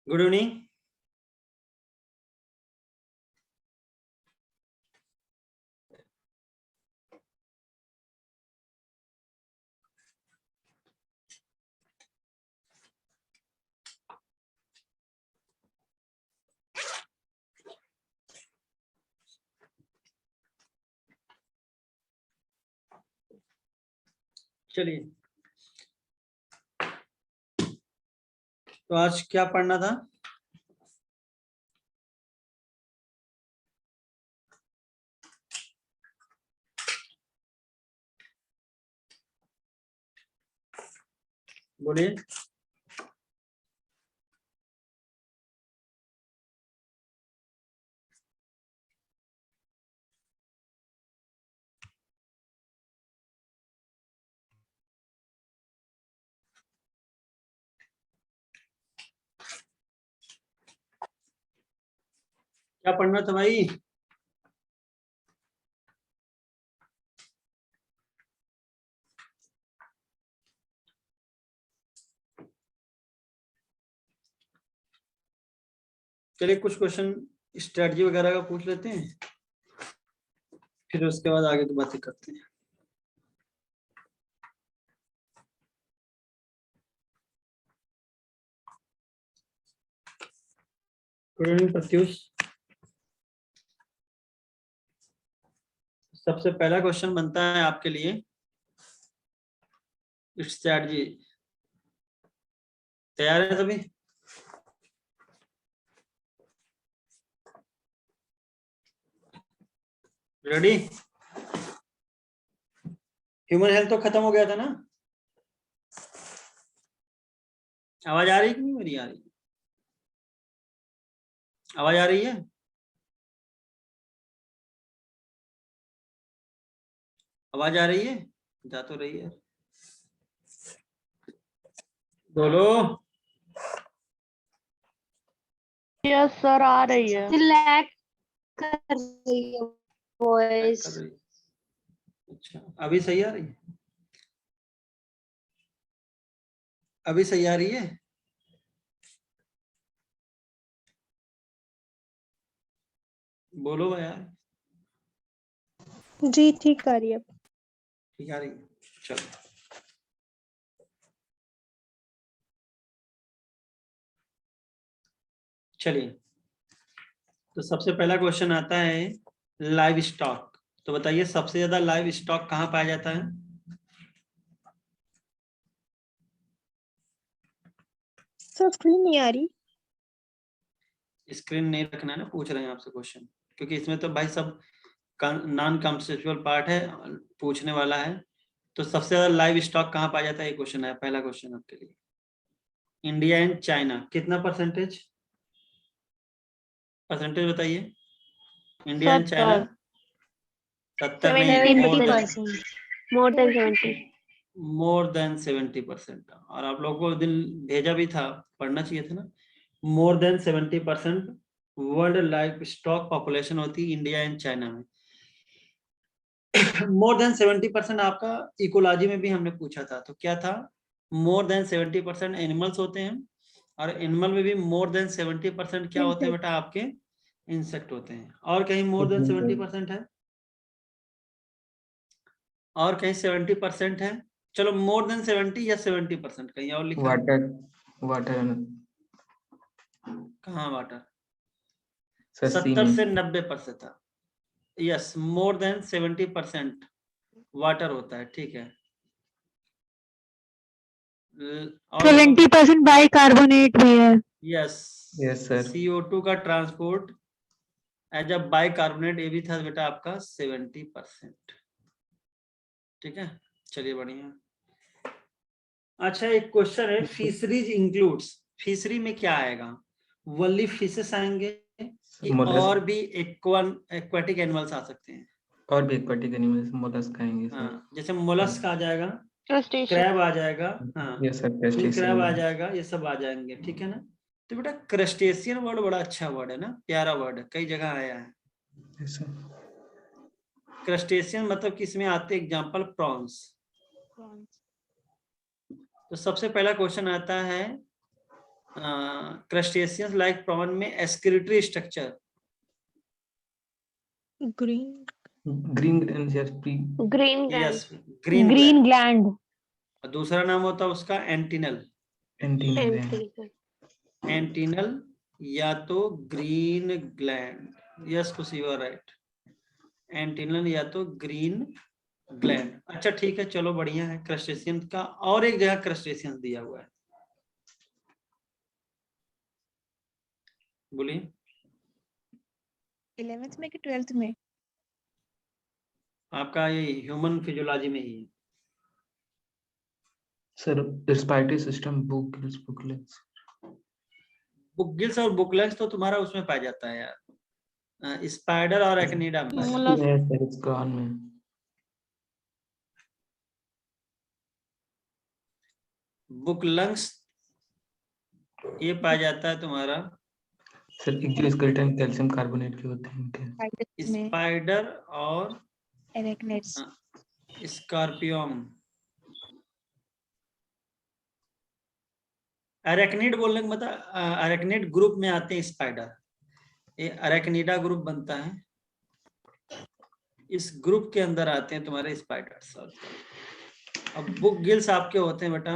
Good evening. चलिए, तो आज क्या पढ़ना था? बोलिए। क्या पढ़ना था भाई? चलिए, कुछ क्वेश्चन स्ट्रेटजी वगैरह का पूछ लेते हैं, फिर उसके बाद आगे की बातें करते हैं। Good evening Pratyush. सबसे पहला क्वेश्चन बनता है आपके लिए स्ट्रेटजी। तैयार है सभी? रेडी? ह्यूमन हेल्थ तो खत्म हो गया था ना? आवाज आ रही कि नहीं मेरी? आ रही? आवाज आ रही है? आवाज आ रही है? जा तो रही है, बोलो। यस सर, आ रही है। लैग कर रही है वॉइस। अच्छा, अभी सही आ रही है? अभी सही आ रही है? बोलो यार। जी ठीक आ रही है। ठीक आ रही है? चलो, चलिए, तो सबसे पहला क्वेश्चन आता है लाइव स्टॉक। तो बताइए, सबसे ज्यादा लाइव स्टॉक कहाँ पाया जाता है? सर स्क्रीन नहीं आ रही। स्क्रीन नहीं रखना है ना, पूछ रहे हैं आपसे क्वेश्चन, क्योंकि इसमें तो भाई सब नॉन कॉन्सेप्चुअल पार्ट है, पूछने वाला है। तो सबसे ज्यादा लाइव स्टॉक कहाँ पाया जाता है, ये क्वेश्चन है। पहला क्वेश्चन आपके लिए, इंडिया एंड चाइना, कितना परसेंटेज? परसेंटेज बताइए। इंडिया एंड चाइना 70 नहीं, मोर देन 70। More than 70%। और आप लोगों को दिन भेजा भी था, पढ़ना चाहिए था ना। More than 70% world life stock population होती है इंडिया एंड चाइना में। मोर देन 70% आपका इकोलॉजी में भी हमने पूछा था, तो क्या था? मोर देन 70% एनिमल्स होते हैं, और एनिमल में भी मोर देन 70% क्या होते हैं बेटा? आपके इंसेक्ट होते हैं। और कहीं मोर देन 70% है? और कहीं 70% है? चलो, मोर देन 70 या 70% कहीं और लिखा है? वाटर कहाँ वाटर? सर, 70 से 90% था। यस, मोर देन 70% वाटर होता है, ठीक है। और 70% बाइकार्बोनेट भी है। Yes, yes sir. CO2 का ट्रांसपोर्ट एज अ बाइकार्बोनेट, ये भी था बेटा आपका 70%, ठीक है। चलिए, बढ़िया। अच्छा, एक क्वेश्चन है, फिशरीज इंक्लूड्स, फिशरी में क्या आएगा? वल्ली फिशेस आएंगे कि और भी एक्वाटिक एनिमल्स आ सकते हैं? और भी एक्वाटिक एनिमल्स, मोलस्क आएंगे सर। हाँ, जैसे मोलस्क आ जाएगा, क्रस्टेशियन। क्रैब आ जाएगा, हाँ, यस सर, किंग क्रैब आ क्रस्टेशियन। जाएगा, ये सब आ जाएंगे, ठीक है ना। तो बेटा, क्रस्टेशियन वर्ड बड़ा अच्छा वर्ड है ना, प्यारा वर्ड है, कई जगह आया है। Yes sir. क्रस्टेशियन मतलब किसमें आते? Example, prawns. तो सबसे पहला क्वेश्चन आता है, क्रस्टेशियंस लाइक प्रॉन में excretory structure? Green green grain यार pre green yes, gland green gland दूसरा नाम होता है उसका एंटिनल। एंटीना ग्लैंड एंटिनल या तो ग्रीन ग्लैंड, यस खुश यू आर राइट, एंटिनल या तो ग्रीन ग्लैंड। अच्छा ठीक है, चलो बढ़िया है। क्रस्टेशियन का और एक जगह क्रस्टेशियन दिया हुआ है, बोलिए। 11th में कि 12th में? आपका ये ह्यूमन फिजियोलॉजी में ही है। Sir respiratory system booklets booklets book gills और बुकलेट्स तो तुम्हारा उसमें पाया जाता है यार, स्पाइडर और एक्निडा में पाया जाता है। सर इसका में बुकलंग्स ये पाया जाता है तुम्हारा सर एक्सोस्केलेटन कैल्शियम कार्बोनेट के होते हैं इनके। स्पाइडर और एरेक्निड्स। स्कॉर्पियन। अरेक्निड बोलने का मतलब अरेक्निड ग्रुप में आते हैं स्पाइडर, ये अरेक्निडा ग्रुप बनता है, इस ग्रुप के अंदर आते हैं तुम्हारे स्पाइडर्स। अब बुक गिल्स आपके होते हैं बेटा,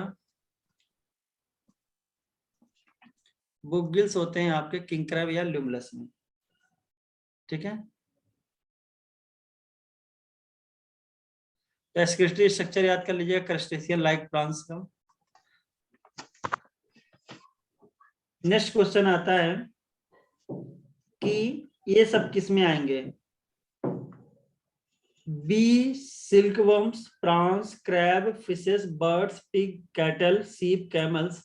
बुक गिल्स होते हैं आपके किंग क्रैब या ल्यूमलस में, ठीक है। तो एक्सक्रीटरी स्ट्रक्चर याद कर लीजिएगा क्रस्टेशियन लाइक प्रॉन्स का। नेक्स्ट क्वेश्चन आता है कि ये सब किस में आएंगे? Bee, silkworms, prawns, crab, fishes, birds, pig, cattle, sheep, camels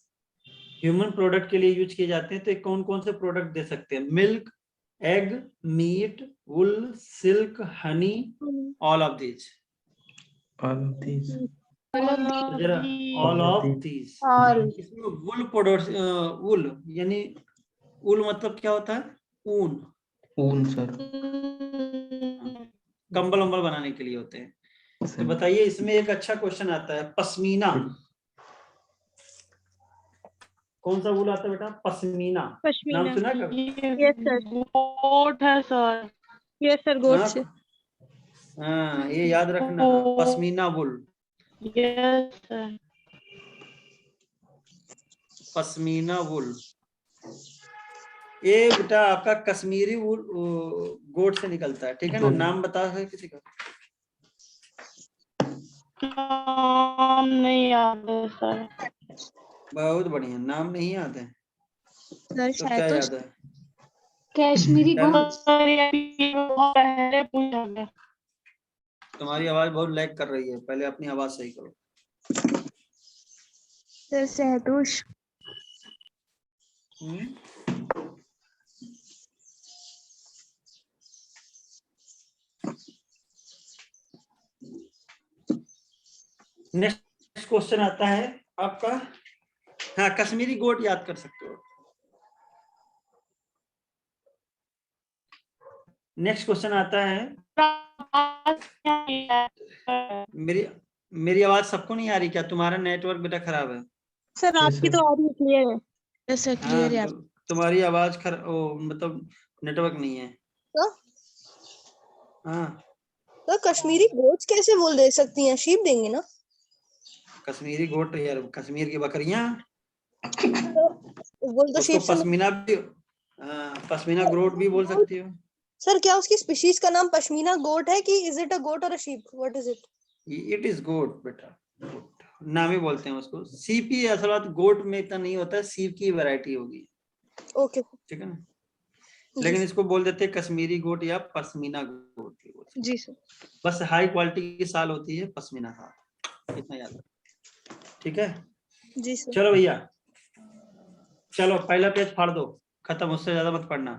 human product के लिए यूज किए जाते हैं। तो कौन कौन से प्रोडक्ट दे सकते हैं? Milk, egg, meat, wool, silk, honey, all of these. जरा ऑल ऑफ दीज। इसमें वुल प्रोडक्ट, वुल यानी वुल मतलब क्या होता है? ऊन। ऊन सर कंबल वंबल बनाने के लिए होते हैं। तो बताइए इसमें एक अच्छा क्वेश्चन आता है, पश्मीना। कौन सा वुल आता है बेटा? पश्मीना। नाम सुना है कभी? Yes sir. गोट है सर। यस सर, गोट से। हाँ ये याद रखना, pashmina wool. Yes sir. Pashmina wool ये बेटा आपका कश्मीरी वुल गोट से निकलता है, ठीक है ना। नाम बता है किसी का? नाम नहीं याद है सर। बहुत बढ़िया, नाम नहीं याद है सर तो क्या याद है? कश्मीरी क्या नाम? तुम्हारी आवाज बहुत लैग कर रही है, पहले अपनी आवाज सही करो। सर शहतूश। नेक्स्ट क्वेश्चन आता है आपका, हाँ कश्मीरी गोट याद कर सकते हो। नेक्स्ट क्वेश्चन आता है, मेरी आवाज सबको नहीं आ रही क्या? तुम्हारा नेटवर्क बेटा खराब है। सर आपकी तो आ रही है, क्लियर है। यस सर, क्लियर है। हाँ, तुम्हारी आवाज मतलब नेटवर्क नहीं है। तो? हाँ तो कश्मीरी गोट्स कैसे बोल दे सकती हैं? शीप देंगे ना? कश्मीरी गोट यार, कश्मीर की बकरियां। तो बोल तो उसको शीप से। पश्मीना भी, पश्मीना गोट भी बोल सकती हो। सर क्या उसकी स्पीशीज का नाम पश्मीना गोट है कि इज इट अ गोट और a sheep? What is it? It is goat बेटा, नाम ही बोलते हैं उसको। सीप ही असल बात, गोट में इतना नहीं होता है, सीप की वैरायटी होगी, ओके ठीक है ना। लेकिन इसको बोल देते हैं कश्मीरी गोट या पश्मीना गोट भी बोल सकते हैं। जी सर। बस हाई क्वालिटी की साल होती है पश्मीना साल, इतना याद रखना, ठीक है। जी सर। चलो भैया, चलो पहला पेज फाड़ दो, खत्म, उससे ज्यादा मत पढ़ना।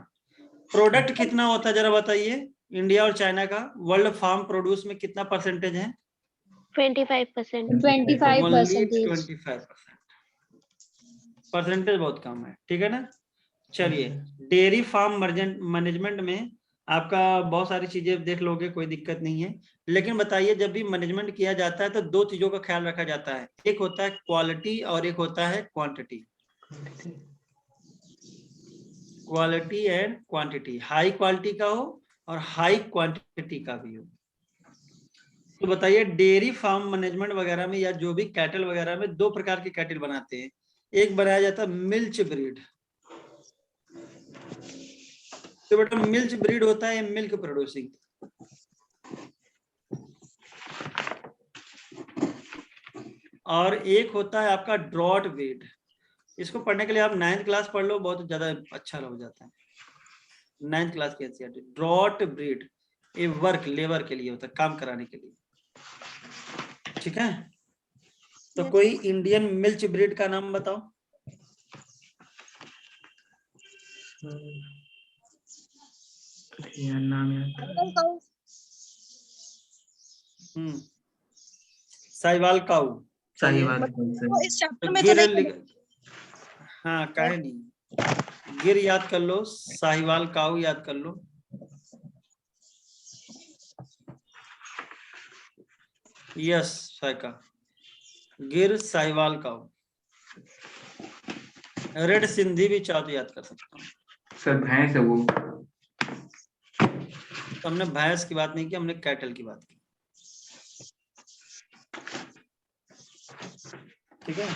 प्रोडक्ट कितना होता है जरा बताइए, इंडिया और चाइना का वर्ल्ड फार्म प्रोड्यूस में कितना परसेंटेज है? 25%। 25%। परसेंटेज बहुत कम है, ठीक है ना। चलिए, डेयरी फार्म मैनेजमेंट में आपका बहुत सारी चीजें देख लोगे, कोई दिक्कत नहीं है। लेकिन बताइए जब भी मैनेजमेंट किया जाता है तो दो चीजों का ख्याल रखा जाता है, एक होता है क्वालिटी और एक होता है quantity. Quality and quantity, high quality का हो और हाई क्वांटिटी का भी हो। तो बताइए डेयरी फार्म मैनेजमेंट वगैरह में या जो भी कैटल वगैरह में दो प्रकार के कैटल बनाते हैं। एक बनाया जाता है मिल्च ब्रीड। तो बेटा मिल्च ब्रीड होता है मिल्क प्रोड्यूसिंग, और एक होता है आपका ड्रॉट ब्रीड। इसको पढ़ने के लिए आप 9th क्लास पढ़ लो, बहुत ज्यादा अच्छा हो जाता है। 9th क्लास की एनसीईआरटी। ड्रॉट ब्रीड ये वर्क लेबर के लिए होता है, काम कराने के लिए, ठीक है। तो Yes. कोई इंडियन मिल्च ब्रीड का नाम बताओ। यार नाम याद Bengal cow. साहिवाल काऊ, सही है। साहिवाल वो इस चैप्टर तो में तो गिर नहीं हाँ काहे नहीं, गिर याद कर लो, साहिवाल काऊ याद कर लो। यस साइका, गिर साहिवाल काऊ। रेड सिंधी भी चाहो तो याद कर सकता हूँ। सर भैंस है वो। तो हमने भैंस की बात नहीं की, हमने कैटल की बात की, ठीक है।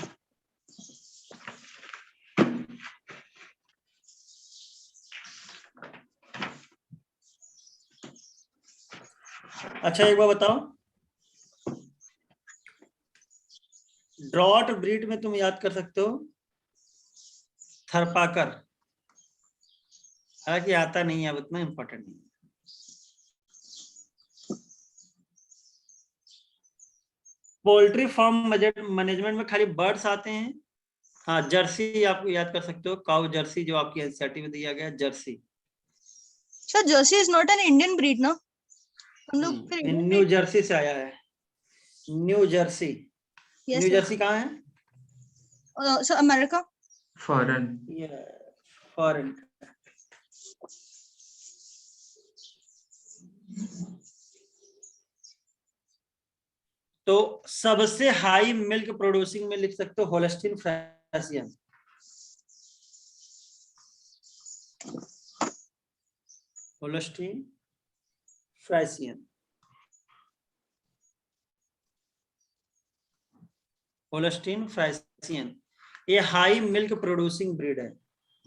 अच्छा एक बार बताओ, ड्रॉट ब्रीड में तुम याद कर सकते हो थरपाकर, हालांकि आता नहीं है, अब इतना इंपॉर्टेंट नहीं है। पोल्ट्री फार्म मैनेजमेंट में खाली बर्ड्स आते हैं। हाँ जर्सी आपको याद कर सकते हो, काउ जर्सी जो आपकी एनसीईआरटी में दिया गया Jersey. Sir Jersey is not an Indian breed ना, हम लोग फिर इंडियन न्यू जर्सी से आया है, new Jersey. Yes, new sir. Jersey कहाँ है? Sir America. फॉरेन। फॉरेन। तो सबसे हाई मिल्क प्रोड्यूसिंग में लिख सकते हो Holstein Friesian. Holstein Friesian, Holstein Friesian ये हाई मिल्क प्रोड्यूसिंग ब्रीड है।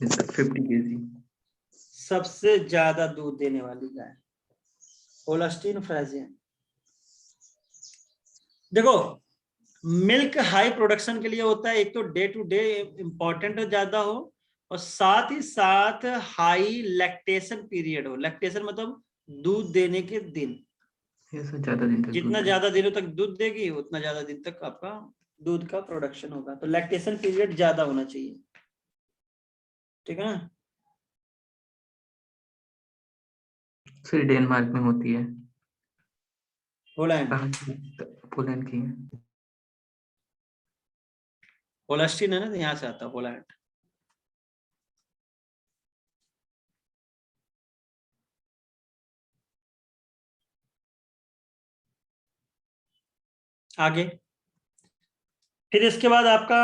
50 kg। सबसे ज्यादा दूध देने वाली गाय होल्स्टीन फ्रिजियन। देखो मिल्क हाई प्रोडक्शन के लिए होता है, एक तो डे टू डे इंपॉर्टेंट ज्यादा हो, और साथ ही साथ हाई लैक्टेशन पीरियड हो। लैक्टेशन मतलब दूध देने के दिन, ये सर ज्यादा दिन तक जितना दूध ज्यादा दिनों तक दूध देगी उतना ज्यादा दिन तक आपका दूध का प्रोडक्शन होगा। तो लैक्टेशन पीरियड ज्यादा होना चाहिए, ठीक है ना। सर डेनमार्क में होती है। होलैंड, पोलैंड की है। होल्स्टीन है ना, तो यहाँ से आता है होलैंड। आगे फिर इसके बाद आपका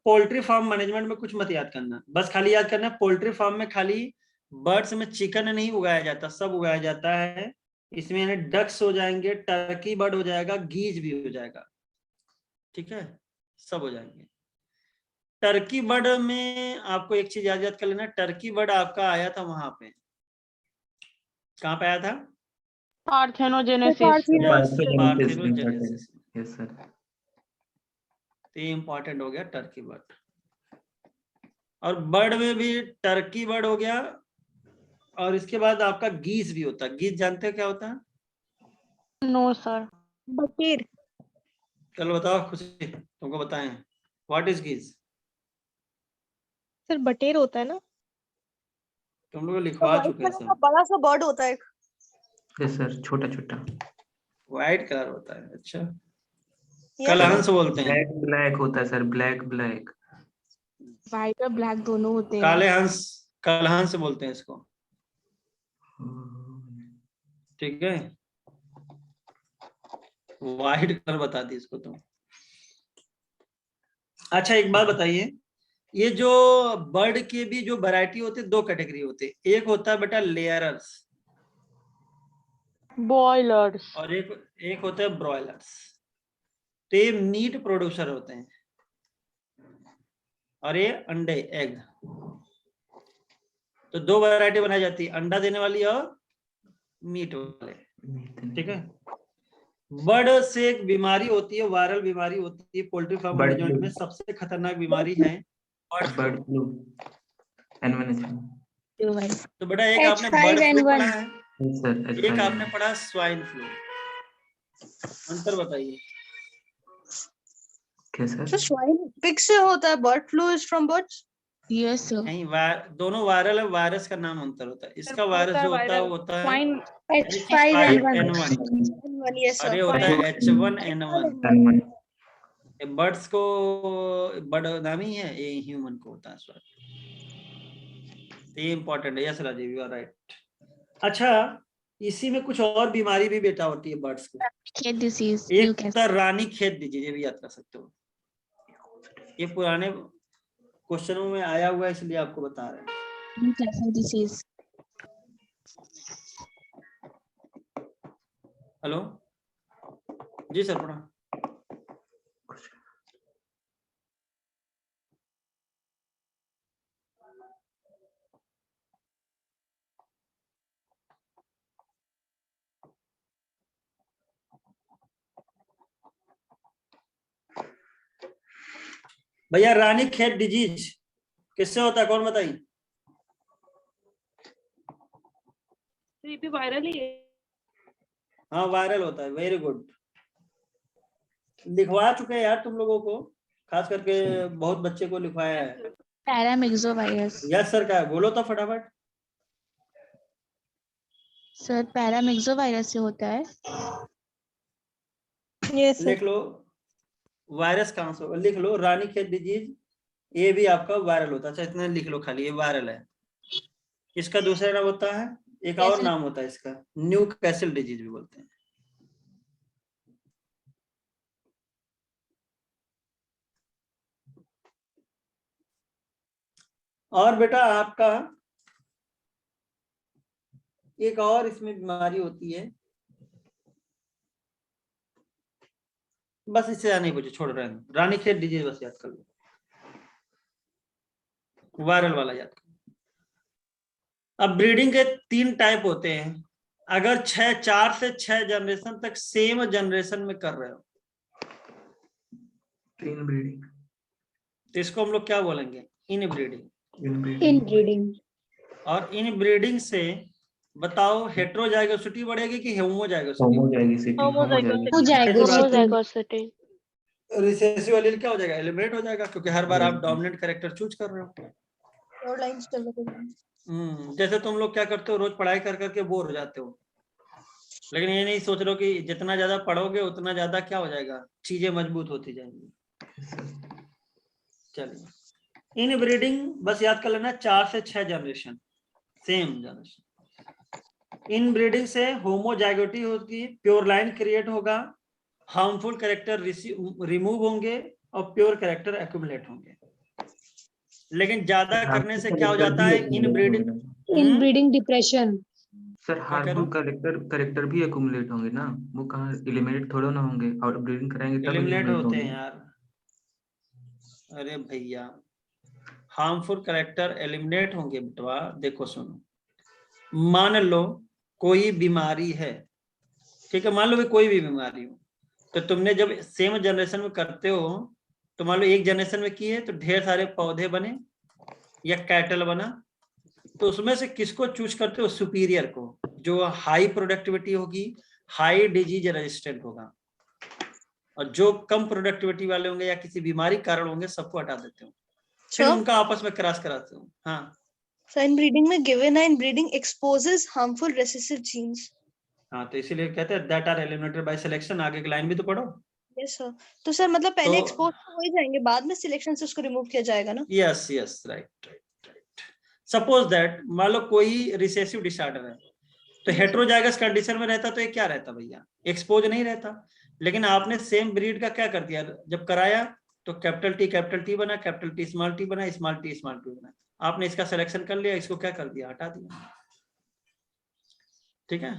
पोल्ट्री फार्म मैनेजमेंट में कुछ मत याद करना, बस खाली याद करना पोल्ट्री फार्म में खाली बर्ड्स में चिकन नहीं उगाया जाता, सब उगाया जाता है। इसमें डक्स हो जाएंगे, टर्की बर्ड हो जाएगा, गीज भी हो जाएगा, ठीक है, सब हो जाएंगे। टर्की बर्ड में आपको एक चीज याद कर लेना, टर्की बर्ड आपका आया था वहां पे, कहाँ पे आया था? पार्थेनोजेनेसिस। पार्थेनोजेनेसिस। Yes sir. तो ये इंपॉर्टेंट हो गया टर्की बर्ड। और बर्ड में भी टर्की बर्ड हो गया, और इसके बाद आपका गीज भी होता है। गीज जानते हैं क्या होता है? No sir. बटेर। चलो बताओ, खुशी तुमको बताएं, व्हाट इज गीज? सर बटेर होता है ना, तुम लोग लिखवा व्हाइट चुके हैं कलर का सब। बड़ा सा बर्ड होता है। यस सर छोटा छोटा। व्हाइट कलर होता है, अच्छा। Yes, कलहंस बोलते हैं, ब्लैक ब्लैक होता है सर, ब्लैक ब्लैक। व्हाइट और ब्लैक दोनों होते हैं। काले हंस, कलहंस बोलते हैं इसको, ठीक है। व्हाइट कलर बता दी इसको तुम। अच्छा एक बात बताइए, ये जो बर्ड के भी जो वैरायटी होते हैं, दो कैटेगरी होते हैं, एक होता है बेटा लेयरर्स बॉयलर्स। और एक होता है ब्रॉयलर्स। तो ये मीट प्रोड्यूसर होते हैं और ये अंडे एग। तो दो वैरायटी बनाई जाती है, अंडा देने वाली और मीट वाले, ठीक है। बर्ड से एक बीमारी होती है, वायरल बीमारी होती है poultry farm Bird management flu. में सबसे खतरनाक बीमारी है bird bird flu. Flu N1H1 तो बेटा एक आपने बर्ड फ्लू पढ़ा है, सर एक आपने पढ़ा स्वाइन फ्लू, अंतर बताइए। क्या So सर swine pig से होता है, bird flu is from birds. Yes, sir. नहीं, दोनों वायरल है, वायरस का नाम अंतर होता है। इसका वायरस जो होता है वो होता है H5N1 One, yes और sir. ये होता है H1N1। N1 बर्ड्स को बर्ड नाम ही है, ये ह्यूमन को होता है स्वाइन। ये इंपॉर्टेंट है। Yes Rajiv, you are right. अच्छा, इसी में कुछ और बीमारी भी बेटा होती है बर्ड्स को। Head disease. एक Newcastle. होता है रानी खेत डिजीज, ये भी याद कर सकते हो, ये पुराने क्वेश्चनों में आया हुआ है इसलिए आपको बता रहे हैं। Newcastle disease. हेलो जी सर, पढ़ा। भैया रानी खेत डिजीज किससे होता है, कौन बताइए। ये भी वायरल ही है। हाँ वायरल होता है, वेरी गुड। लिखवा चुके हैं यार तुम लोगों को, खास करके बहुत बच्चे को लिखवाया है। Paramyxovirus. यस सर, क्या है बोलो तो फटाफट। Sir, paramyxovirus से होता है। Yes sir. लिख लो वायरस कहाँ से होगा, लिख लो रानी खेत डिजीज, ये भी आपका वायरल होता है। अच्छा इतना लिख लो खाली, ये वायरल है। इसका दूसरा नाम होता है, एक और नाम होता है इसका, न्यूकैसल डिजीज भी बोलते हैं। और बेटा आपका एक और इसमें बीमारी होती है, बस इससे ज्यादा नहीं पूछे, छोड़ रहे हैं। रानी खेत डिजीज बस याद कर लो, वायरल वाला याद कर लो। अब ब्रीडिंग के 3 टाइप होते हैं। अगर 4 से 6 जनरेशन तक सेम जनरेशन में कर रहे हो इनब्रीडिंग तो इसको हम लोग क्या बोलेंगे, इनब्रीडिंग। Inbreeding. और इनब्रीडिंग से बताओ हेट्रोजाइगोसिटी बढ़ेगी कि homozygosity? Homozygosity homozygosity. Recessive allele क्या हो जाएगा, एलिमिनेट हो जाएगा, क्योंकि हर बार आप डोमिनेंट कैरेक्टर चूज कर रहे हो। और lines चल रही हैं। जैसे तुम लोग क्या करते हो, रोज पढ़ाई कर करके बोर हो जाते हो, लेकिन ये नहीं सोच रहे हो कि जितना ज्यादा पढ़ोगे उतना ज्यादा क्या हो जाएगा, चीजें मजबूत होती जाएंगी। चलिए, इन ब्रीडिंग बस याद कर लेना, 4 से 6 जनरेशन सेम जनरेशन। इन ब्रीडिंग से होमोजाइगोटी होगी, प्योर लाइन क्रिएट होगा, हार्मफुल कैरेक्टर रिमूव होंगे और प्योर कैरेक्टर एक्यूमुलेट होंगे। लेकिन ज्यादा करने से क्या हो जाता है, Inbreeding depression. Sir harmful character भी एक्यूमुलेट होंगे ना, वो कहाँ एलिमिनेट थोड़ा ना होंगे, और ब्रीडिंग कराएंगे तब एलिमिनेट eliminate होते हैं होंगे। यार। अरे भैया हार्मफुल कैरेक्टर एलिमिनेट होंगे बेटवा। देखो सुनो, मान लो कोई बीमारी है, ठीक है, मान लो कोई भी बीमारी हो, तो तुमने जब सेम जनरेशन में करते हो तो मान लो एक जनरेशन में किए तो ढेर सारे पौधे बने या कैटल बना, तो उसमें से किसको चूज करते हो, सुपीरियर को, जो हाई प्रोडक्टिविटी होगी, हाई डिजीज रेजिस्टेंट होगा, और जो कम प्रोडक्टिविटी वाले होंगे या किसी बीमारी कारण होंगे सबको हटा देते हो, फिर उनका आपस में क्रॉस कराते हो। हाँ, So inbreeding में given है, inbreeding exposes harmful recessive genes. हाँ, तो इसीलिए कहते हैं that are eliminated by selection. आगे की लाइन भी तो पढ़ो। Yes sir. तो सर मतलब पहले तो- expose हो ही जाएंगे, बाद में सिलेक्शन से उसको रिमूव किया जाएगा ना? Yes yes, right right right. Suppose that मान लो कोई रिसेसिव डिसऑर्डर है, तो हेट्रोजाइगस कंडीशन में रहता तो ये क्या रहता भैया, एक्सपोज नहीं रहता। लेकिन आपने सेम ब्रीड का क्या कर दिया, जब कराया तो कैपिटल टी बना, कैपिटल टी स्मॉल टी बना, स्मॉल टी बना। आपने इसका सिलेक्शन कर लिया, इसको क्या कर दिया, हटा दिया। ठीक है,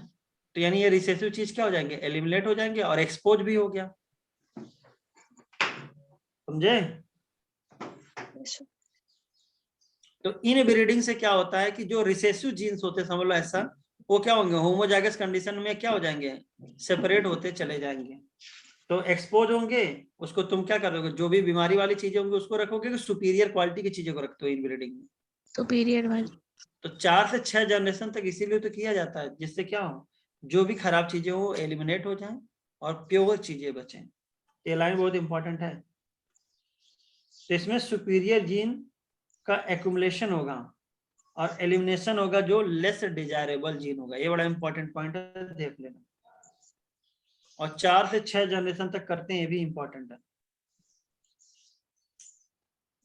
तो यानी ये रिसेसिव चीज क्या हो जाएंगे, एलिमिनेट हो जाएंगे और एक्सपोज भी हो गया। समझे? तो इन ब्रीडिंग से क्या होता है कि जो रिसेसिव जीन्स होते हैं, समझ लो ऐसा, वो क्या होंगे, होमोजाइगस कंडीशन में क्या हो जाएंगे, सेपरेट होते चले जाएंगे। तो एक्सपोज होंगे, उसको तुम क्या करोगे, जो भी बीमारी वाली चीजें होंगी उसको रखोगे कि सुपीरियर क्वालिटी की चीजों को रखते हो इन ब्रीडिंग में? सुपीरियर वाली। तो 4 से 6 जनरेशन तक इसीलिए तो किया जाता है, जिससे क्या हो, जो भी खराब चीजें हो एलिमिनेट हो जाएं और प्योर चीजें बचें। ये लाइन बहुत इंपॉर्टेंट है। तो इसमें सुपीरियर जीन का एक्यूमुलेशन होगा और एलिमिनेशन होगा जो लेस डिजायरेबल जीन होगा। ये बड़ा इंपॉर्टेंट पॉइंट है, देख लेना। और 4 से 6 जनरेशन तक करते हैं, ये भी इंपॉर्टेंट है।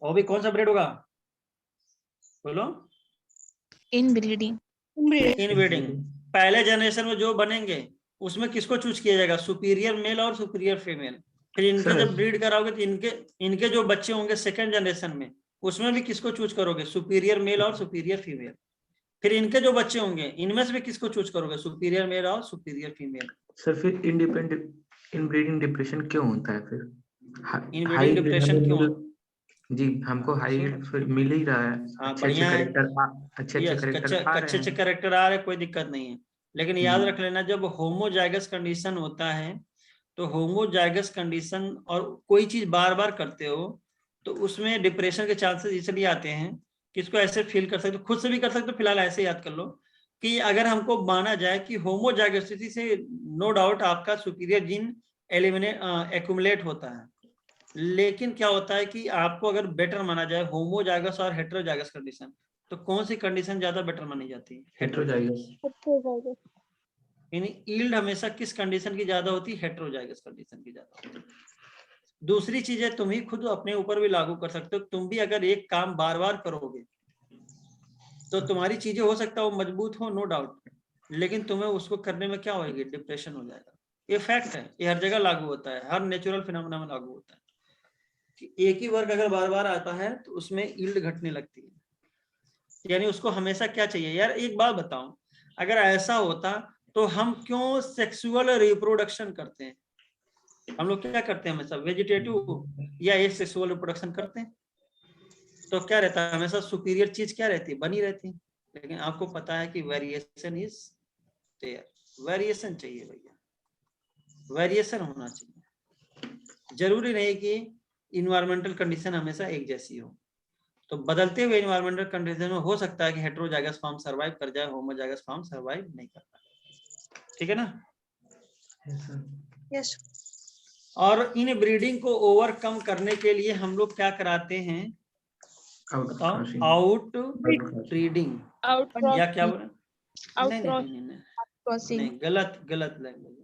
और भी कौन सा ब्रीड होगा, बोलो? इन ब्रीडिंग। इन ब्रीडिंग। पहले जनरेशन में जो बनेंगे उसमें किसको चूज किया जाएगा, सुपीरियर मेल और सुपीरियर फीमेल। फिर इनके जब ब्रीड कराओगे तो इनके जो बच्चे होंगे सेकेंड जनरेशन में, उसमें भी किसको चूज करोगे, सुपीरियर मेल और सुपीरियर फीमेल। फिर इनके जो बच्चे होंगे इनमें से भी किसको चूज करोगे, सुपीरियर मेल और सुपीरियर फीमेल। सर फिर इनब्रीडिंग डिप्रेशन क्यों होता है फिर? इनब्रीडिंग डिप्रेशन क्यों? जी, हमको हाई फिर मिल ही रहा है, हाँ, अच्छे बढ़िया है। अच्छे कैरेक्टर आ रहे, कोई दिक्कत नहीं है। लेकिन याद रख लेना, जब होमोजाइगस कंडीशन होता है तो होमोजाइगस कंडीशन और कोई चीज बार बार करते हो तो उसमें डिप्रेशन के चांसेस इसलिए आते हैं कि इसको ऐसे फील कर सकते हो, खुद से भी कर सकते हो। फिलहाल ऐसे याद कर लो कि अगर हमको माना जाए कि होमोजाइगोसिटी से नो डाउट आपका सुपीरियर जीन एक्यूमुलेट होता है, लेकिन क्या होता है कि आपको अगर बेटर माना जाए होमोजाइगस और हेटेरोजाइगस कंडीशन, तो कौन सी कंडीशन ज्यादा बेटर मानी जाती है, हेटेरोजाइगस। यानी यील्ड हमेशा किस कंडीशन की ज्यादा होती है, हेटेरोजाइगस कंडीशन की ज्यादा होती है। दूसरी चीज है, तुम ही खुद अपने ऊपर भी लागू कर सकते हो। तुम भी अगर एक काम बार बार करोगे तो तुम्हारी चीजें हो सकता है वो मजबूत हो, नो डाउट, लेकिन तुम्हें उसको करने में क्या होगी, डिप्रेशन हो जाएगा। ये फैक्ट है, ये हर जगह लागू होता है, हर नेचुरल फिनोमेना में लागू होता है कि एक ही वर्क अगर बार बार आता है तो उसमें यील्ड घटने लगती है। यानी उसको हमेशा क्या चाहिए। यार एक बात बताओ, अगर ऐसा होता तो हम क्यों सेक्सुअल रिप्रोडक्शन करते हैं? हम लोग क्या करते हैं हमेशा, वेजिटेटिव या एक सेक्सुअल रिप्रोडक्शन करते हैं। तो क्या रहता है, हमेशा सुपीरियर चीज क्या रहती है, बनी रहती है। लेकिन आपको पता है कि वेरिएशन इज देयर, वेरिएशन चाहिए भैया, वेरिएशन होना चाहिए। जरूरी नहीं कि इन्वायरमेंटल कंडीशन हमेशा एक जैसी हो। तो बदलते हुए इन्वायरमेंटल कंडीशन में हो सकता है कि हेटेरोजाइगस फॉर्म सर्वाइव कर जाए, होमोजाइगस फॉर्म सर्वाइव नहीं कर पाए। ठीक है ना? यस। और इन ब्रीडिंग को ओवरकम करने के लिए हम लोग क्या कराते हैं, बताओ? आउट ब्रीडिंग या क्या बोले? नहीं, गलत लैंग्वेज।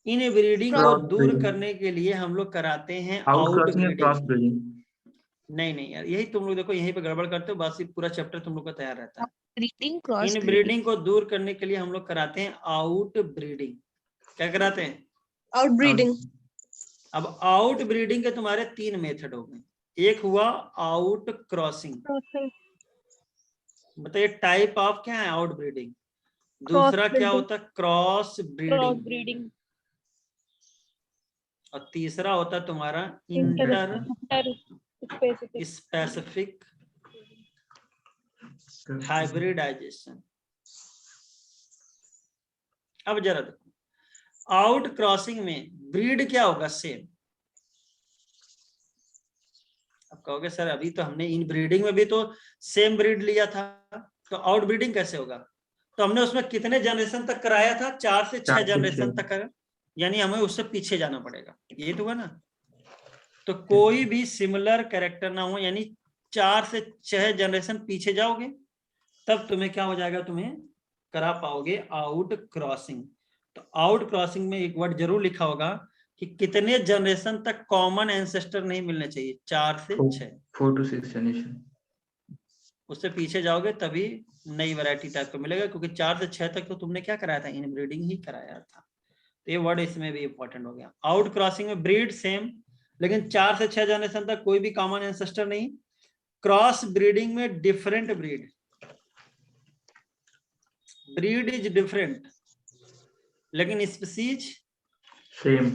इन ब्रीडिंग को दूर करने के लिए हम लोग कराते हैं आउट ब्रीडिंग। नहीं यार, यही तुम लोग देखो यहीं पे गड़बड़ करते हो, बस पूरा चैप्टर तुम लोग का तैयार रहता है। इन ब्रीडिंग को दूर करने के लिए हम लोग कराते हैं आउट ब्रीडिंग। क्या कराते हैं? Out breeding. अब आउट ब्रीडिंग के तुम्हारे 3 मेथड हो गए। एक हुआ आउट क्रॉसिंग, बताइए टाइप ऑफ क्या है, आउट ब्रीडिंग। दूसरा क्या होता है, क्रॉस ब्रीडिंग। और तीसरा होता है तुम्हारा इंटर स्पेसिफिक हाइब्रिडाइजेशन। अब जरा देखो, आउट क्रॉसिंग में ब्रीड क्या होगा, सेम। अब कहोगे सर अभी तो हमने इन ब्रीडिंग में भी तो सेम ब्रीड लिया था, तो आउट ब्रीडिंग कैसे होगा? तो हमने उसमें कितने जनरेशन तक कराया था, 4 से 6 जनरेशन तक करा, यानी हमें उससे पीछे जाना पड़ेगा। ये तो हुआ ना? तो कोई भी सिमिलर कैरेक्टर ना हो, यानी 4 से 6 जनरेशन पीछे जाओगे तब तुम्हें क्या हो जाएगा, तुम्हें करा पाओगे आउट क्रॉसिंग। तो आउट क्रॉसिंग में एक वर्ड जरूर लिखा होगा कि कितने जनरेशन तक कॉमन एंसेस्टर नहीं मिलने चाहिए, 4 से 6, 4 to 6 जनरेशन। उससे पीछे जाओगे तभी नई वैरायटी टाइप का मिलेगा, क्योंकि 4 से 6 तक तो तुमने क्या कराया था, इनब्रीडिंग ही कराया था। तो ये वर्ड इसमें भी इंपॉर्टेंट हो गया। आउट क्रॉसिंग में ब्रीड सेम, लेकिन 4 से 6 जनरेशन तक कोई भी कॉमन एंसेस्टर नहीं। क्रॉस ब्रीडिंग में डिफरेंट ब्रीड इज डिफरेंट, लेकिन species same.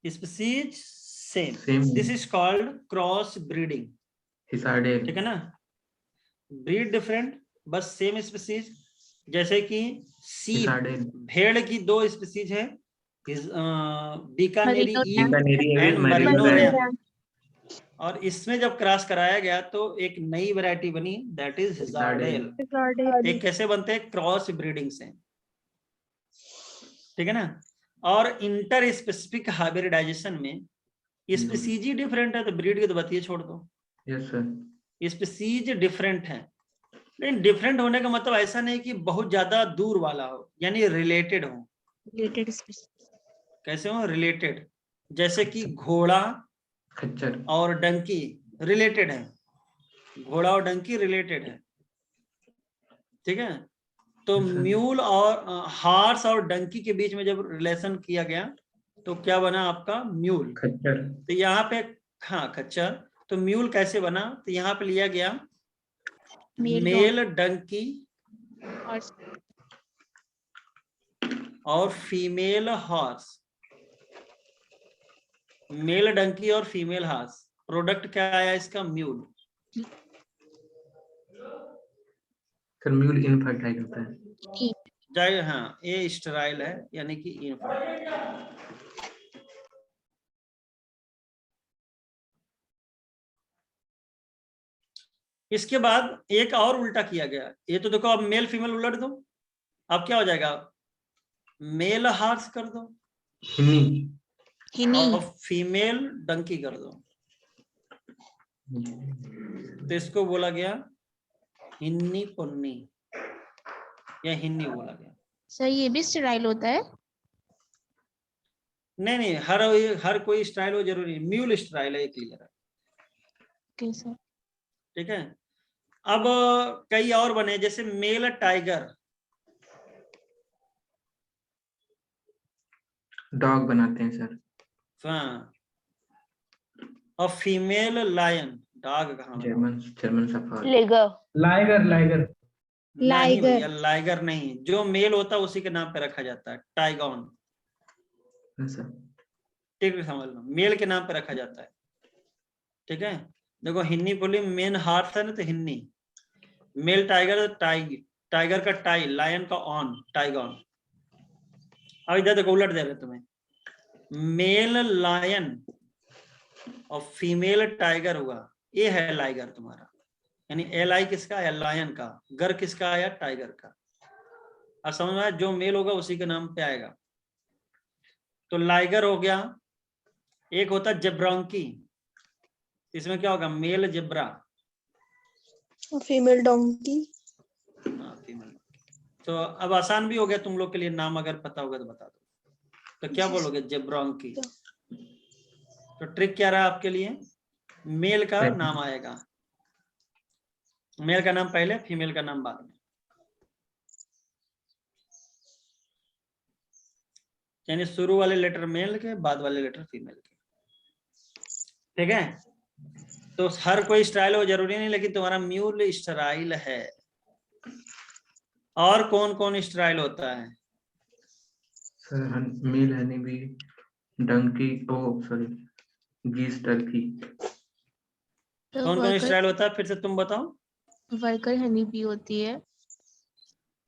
Species same. Same. This is called cross breeding, Hissardale. ठीक है ना। ब्रीड डिफरेंट बस सेम स्पीसीज, जैसे कि सीप, हिसार्डेल। भेड़ की 2 स्पीसीज है, Bikaneri Merino ewe Bikaneri and एविल, मरीनो मैरिनो रैम। रैम। और इसमें जब क्रॉस कराया गया तो एक नई वैरायटी बनी, दैट इज हिसार्डेल। एक कैसे बनते हैं? क्रॉस ब्रीडिंग से, ठीक है ना। और इंटर स्पेसिफिक हाइब्रिडाइजेशन में स्पीसीज ही डिफरेंट है, तो ब्रीड की तो बात ही छोड़ दो। Yes sir. स्पीसीज डिफरेंट है, लेकिन डिफरेंट होने का मतलब ऐसा नहीं कि बहुत ज्यादा दूर वाला हो, यानी रिलेटेड हो। related species. कैसे हो? रिलेटेड। जैसे कि घोड़ा खच्चर। और डंकी रिलेटेड है, घोड़ा और डंकी रिलेटेड है, ठीक है। तो अच्छा। म्यूल और हॉर्स और डंकी के बीच में जब रिलेशन किया गया तो क्या बना आपका? म्यूल। खच्चर। तो यहाँ पे हाँ खच्चर। तो म्यूल कैसे बना? तो यहाँ पे लिया गया Male मेल डंकी horse. और फीमेल हॉर्स। मेल डंकी और फीमेल हॉर्स, प्रोडक्ट क्या आया इसका? म्यूल। सर म्यूल इनफर्टाइल होता है। जाए हाँ, ये स्टेराइल है, यानी कि इनफर्टाइल। इसके बाद एक और उल्टा किया गया। ये तो देखो, अब मेल फीमेल उलट दो, अब क्या हो जाएगा? मेल हॉर्स कर दो हिन्नी। और फीमेल डंकी कर दो, तो इसको बोला गया हिन्नी पुन्नी या हिन्नी बोला गया। सर ये भी स्टेराइल होता है? नहीं, हर कोई स्टाइल हो जरूरी, म्यूल स्टाइल है, ये क्लियर है, ओके सर। ठीक है। अब कई और बने, जैसे मेल टाइगर, डॉग बनाते हैं सर। हाँ, और फीमेल लायन। डॉग कहाँ? German safari. लाइगर नहीं भैया, लाइगर नहीं, जो मेल होता है उसी के नाम पे रखा जाता है, टाइगॉन। ठीक है, समझ लो, मेल के नाम पे रखा जाता है, ठीक है। देखो हिन्नी बोली मेन हार्ट है ना, तो हिन्नी। मेल टाइगर, टाइगर का टाई, लायन का ऑन, टाइगॉन। अब इधर देखो, उलट दे रहे तुम्हें, मेल लायन और फीमेल टाइगर हुआ, ये है लाइगर तुम्हारा, यानी एल आई किसका है? लायन का। गर किसका आया? टाइगर का। अब समझ में आया, जो मेल होगा उसी के नाम पे आएगा। तो लाइगर हो गया। एक होता जेब्रांकी, इसमें क्या होगा? Male zebra, female donkey. Female. तो अब आसान भी हो गया तुम लोग के लिए, नाम अगर पता होगा तो बता दो। तो क्या बोलोगे? जेब्रांकी। तो ट्रिक क्या रहा आपके लिए? मेल का नाम आएगा, मेल का नाम पहले, फीमेल का नाम बाद में, यानी शुरू वाले लेटर मेल के, बाद वाले लेटर फीमेल के, ठीक है। तो हर कोई स्टाइल हो जरूरी नहीं, लेकिन तुम्हारा म्यूल स्टाइल है। और कौन कौन स्टाइल होता है? सर मेल हनी भी, डंकी, सॉरी, गीस, टर्की। कौन कौन स्टाइल होता है? फिर से तुम बताओ। वर्कर हनी भी होती है।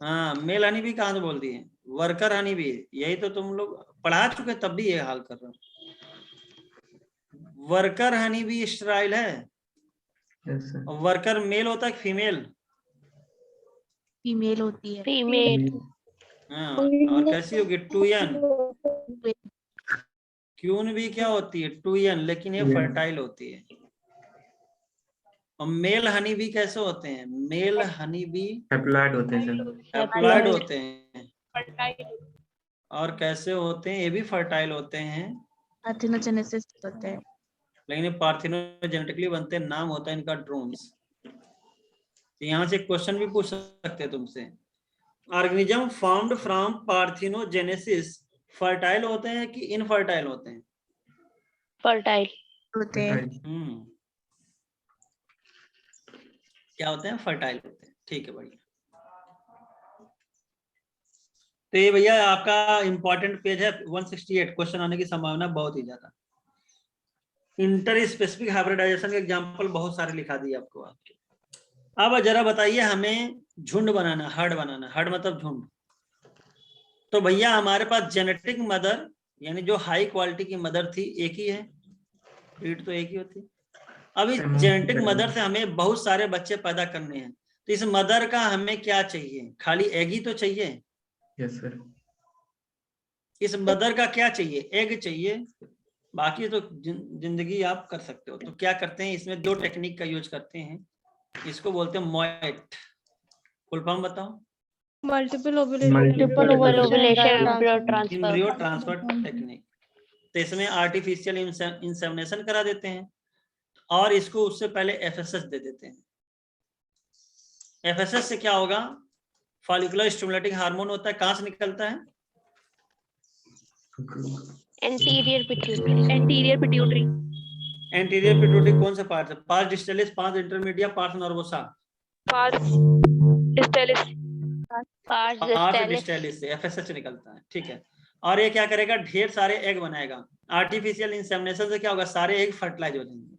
हाँ, मेल हनी भी कहाँ से बोल दिए? वर्कर हनी भी, यही तो तुम लोग पढ़ा चुके तब भी ये हाल कर रहे हो। वर्कर हनी भी स्टाइल है। Yes sir. वर्कर मेल होता है कि फीमेल? फीमेल होती है। हाँ, और कैसी होगी? टूयन। क्यून भी क्या होती है? टूयन, लेकिन ये फर्टाइल होती है। और मेल हनी भी कैसे होते हैं? मेल हनी भी हैप्लॉइड होते हैं सर। हैप्लॉइड होते हैं। और कैसे होते हैं? ये भी फर्टाइल होते हैं, पार्थेनोजेनेसिस होता है। लेकिन ये पार्थिनोजेनेटिकली बनते हैं। नाम होता है इनका ड्रोन्स। तो यहाँ से क्वेश्चन भी पूछ सकते हैं तुमसे। Organism formed from parthenogenesis fertile होते हैं कि इनफर्टाइल होते हैं? फर्टाइल होते हैं। क्या होते हैं? फर्टाइल होते हैं। ठीक है बढ़िया। तो ये भैया आपका इंपॉर्टेंट पेज है 168, क्वेश्चन आने की संभावना बहुत ही ज्यादा। इंटर स्पेसिफिक हाइब्रिडाइजेशन के एग्जांपल बहुत सारे लिखा दिए आपको आपके। अब जरा बताइए हमें झुंड बनाना, हर्ड बनाना, हर्ड मतलब झुंड। तो भैया हमारे पास जेनेटिक मदर यानी जो हाई क्वालिटी की मदर थी एक ही है, ब्रीड तो एक ही होती। अब इस जेनेटिक मदर से हमें बहुत सारे बच्चे पैदा करने हैं, तो इस मदर का हमें क्या चाहिए? खाली एग ही तो चाहिए? Yes sir. इस मदर का क्या चाहिए? एग चाहिए, बाकी तो जिंदगी आप कर सकते हो। तो क्या करते हैं, इसमें दो टेक्निक का यूज करते हैं, इसको बोलते हैं मोएट। फुल फॉर्म बताओ। Multiple multiple ovulation embryo transfer technique. तो इसमें आर्टिफिशियल इंसेमिनेशन करा देते हैं और इसको उससे पहले एफएसएस दे देते हैं। एफएसएस से क्या होगा? फॉलिकुलर स्टिमुलेटिंग हार्मोन होता है, कहां से निकलता है? Anterior pituitary. एंटीरियर पिट्यूटरी कौन सा पार्ट है? Pars distalis, pars intermedia, pars nervosa. Pars distalis से एफएसएस से निकलता है। ठीक है। और ये क्या करेगा? ढेर सारे एग बनाएगा। आर्टिफिशियल इंसेमिनेशन से क्या होगा? सारे एग फर्टिलाइज हो जाएंगे।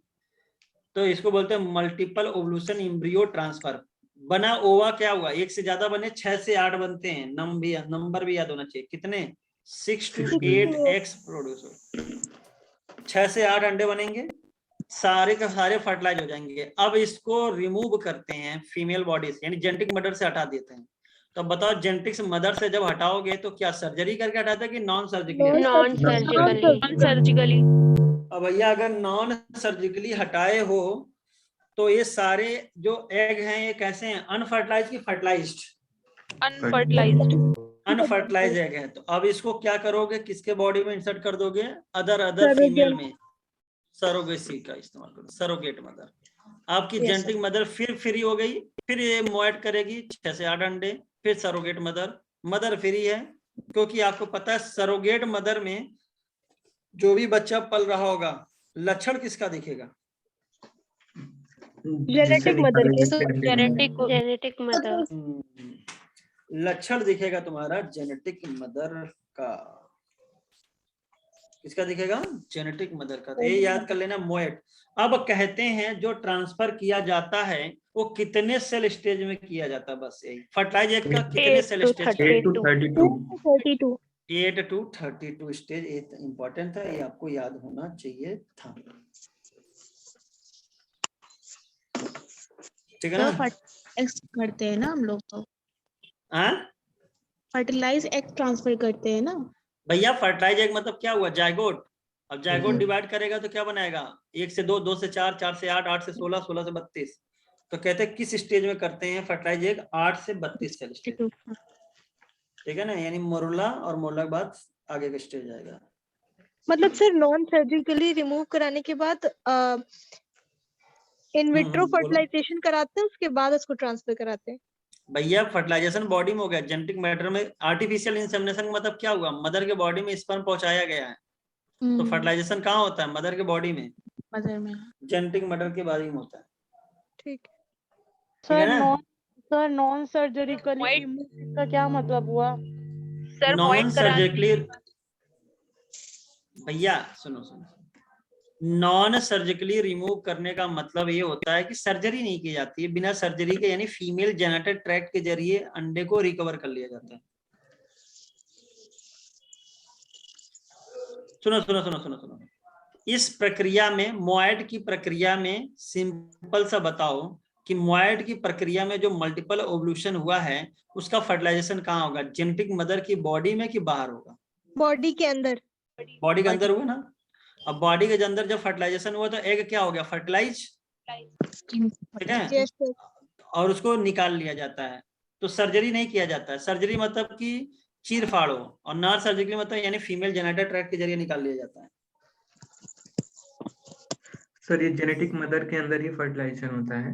तो इसको बोलते हैं मल्टीपल ओवुलेशन एम्ब्रियो ट्रांसफर। बना ओवा क्या हुआ? एक से ज्यादा बने, 6 से 8 बनते हैं। नंबर भी याद होना चाहिए। कितने? 6 to 8 एग्स प्रोड्यूस हो। 6 से 8 अंडे बनेंगे, सारे के सारे फर्टिलाइज हो जाएंगे। अब इसको रिमूव करते हैं फीमेल बॉडी से, यानी जेनेटिक मदर से हटा देते हैं। तो बताओ जेनेटिक्स मदर से जब हटाओगे तो क्या सर्जरी करके हटाते हैं कि नॉन सर्जिकली? Non surgically. अब भैया अगर नॉन सर्जिकली हटाए हो तो ये सारे जो एग हैं ये कैसे हैं? अनफर्टिलाइज की फर्टिलाइज्ड? अनफर्टिलाइज एग है। तो अब इसको क्या करोगे? किसके बॉडी में इंसर्ट कर दोगे? अदर फीमेल में। सरोगेसी का इस्तेमाल करो, सरोगेट मदर। आपकी जेनेटिक मदर फिर फ्री हो गई, फिर ये मोएट करेगी 6 से 8 अंडे, फिर सरोगेट मदर फ्री है। क्योंकि आपको पता है सरोगेट मदर में जो भी बच्चा पल रहा होगा लक्षण किसका दिखेगा? जेनेटिक मदर के। Genetic mother. लक्षण दिखेगा तुम्हारा जेनेटिक मदर का। किसका दिखेगा? जेनेटिक मदर का। तो ये याद कर लेना मोएट। अब कहते हैं जो ट्रांसफर किया जाता है वो कितने सेल स्टेज में किया जाता है? बस यही। फर्टिलाइज एग का कितने cell stage? 8 to 32। 8 to 32 stage. ये इंपॉर्टेंट था, ये आपको याद होना चाहिए था। ठीक है ना? एक्स करते हैं ना हम लोग तो। हाँ फर्टिलाइज एग ट्रांसफर करते हैं ना भैया। फर्टिलाइज एग मतलब क्या हुआ? जायगोट। अब जायगोट डिवाइड करेगा तो क्या बनाएगा? 1 से 2, 2 से 4, 4 से 8, 8 से 16, 16 से 32। तो कहते हैं किस स्टेज में करते हैं फर्टिलाइज एग? 8 से 32 सेल स्टेज। ठीक है ना? यानी मोरुला, और मोरुला के बाद आगे का स्टेज आएगा। मतलब सर नॉन सर्जिकली रिमूव कराने के बाद इन विट्रो फर्टिलाइजेशन कराते हैं, उसके बाद उसको ट्रांसफर कराते हैं। भैया फर्टिलाइजेशन बॉडी में हो गया, जेनेटिक मैटर में। आर्टिफिशियल इंसेमिनेशन का मतलब क्या हुआ? मदर के बॉडी में स्पर्म पहुंचाया गया है। तो फर्टिलाइजेशन कहाँ होता है? मदर के बॉडी में, मदर में। जेनेटिक मदर के बॉडी में होता है। ठीक है। सर नॉन सर्जरिकली रिमूव का क्या मतलब हुआ? नॉन सर्जिकली भैया सुनो, नॉन सर्जिकली रिमूव करने का मतलब ये होता है कि सर्जरी नहीं की जाती है, बिना सर्जरी के, यानी फीमेल जेनेटिक ट्रैक्ट के जरिए अंडे को रिकवर कर लिया जाता है। सुनो। इस प्रक्रिया में, मोएट की प्रक्रिया में, सिंपल सा बताओ कि मोएट की प्रक्रिया में जो मल्टीपल ओवुलेशन हुआ है उसका फर्टिलाइजेशन कहाँ होगा? जेनेटिक मदर की बॉडी में कि बाहर होगा? बॉडी के अंदर। बॉडी के अंदर हुआ ना। अब बॉडी के अंदर जब फर्टिलाइजेशन हुआ तो एग क्या हो गया? फर्टिलाइज। ठीक है। और उसको निकाल लिया जाता है। तो सर्जरी नहीं किया जाता है। सर्जरी मतलब कि चीर फाड़ो, और नॉन सर्जिकली मतलब यानी फीमेल जेनेटिक ट्रैक्ट के जरिए निकाल लिया जाता है। सर ये जेनेटिक मदर के अंदर ही फर्टिलाइजेशन होता है।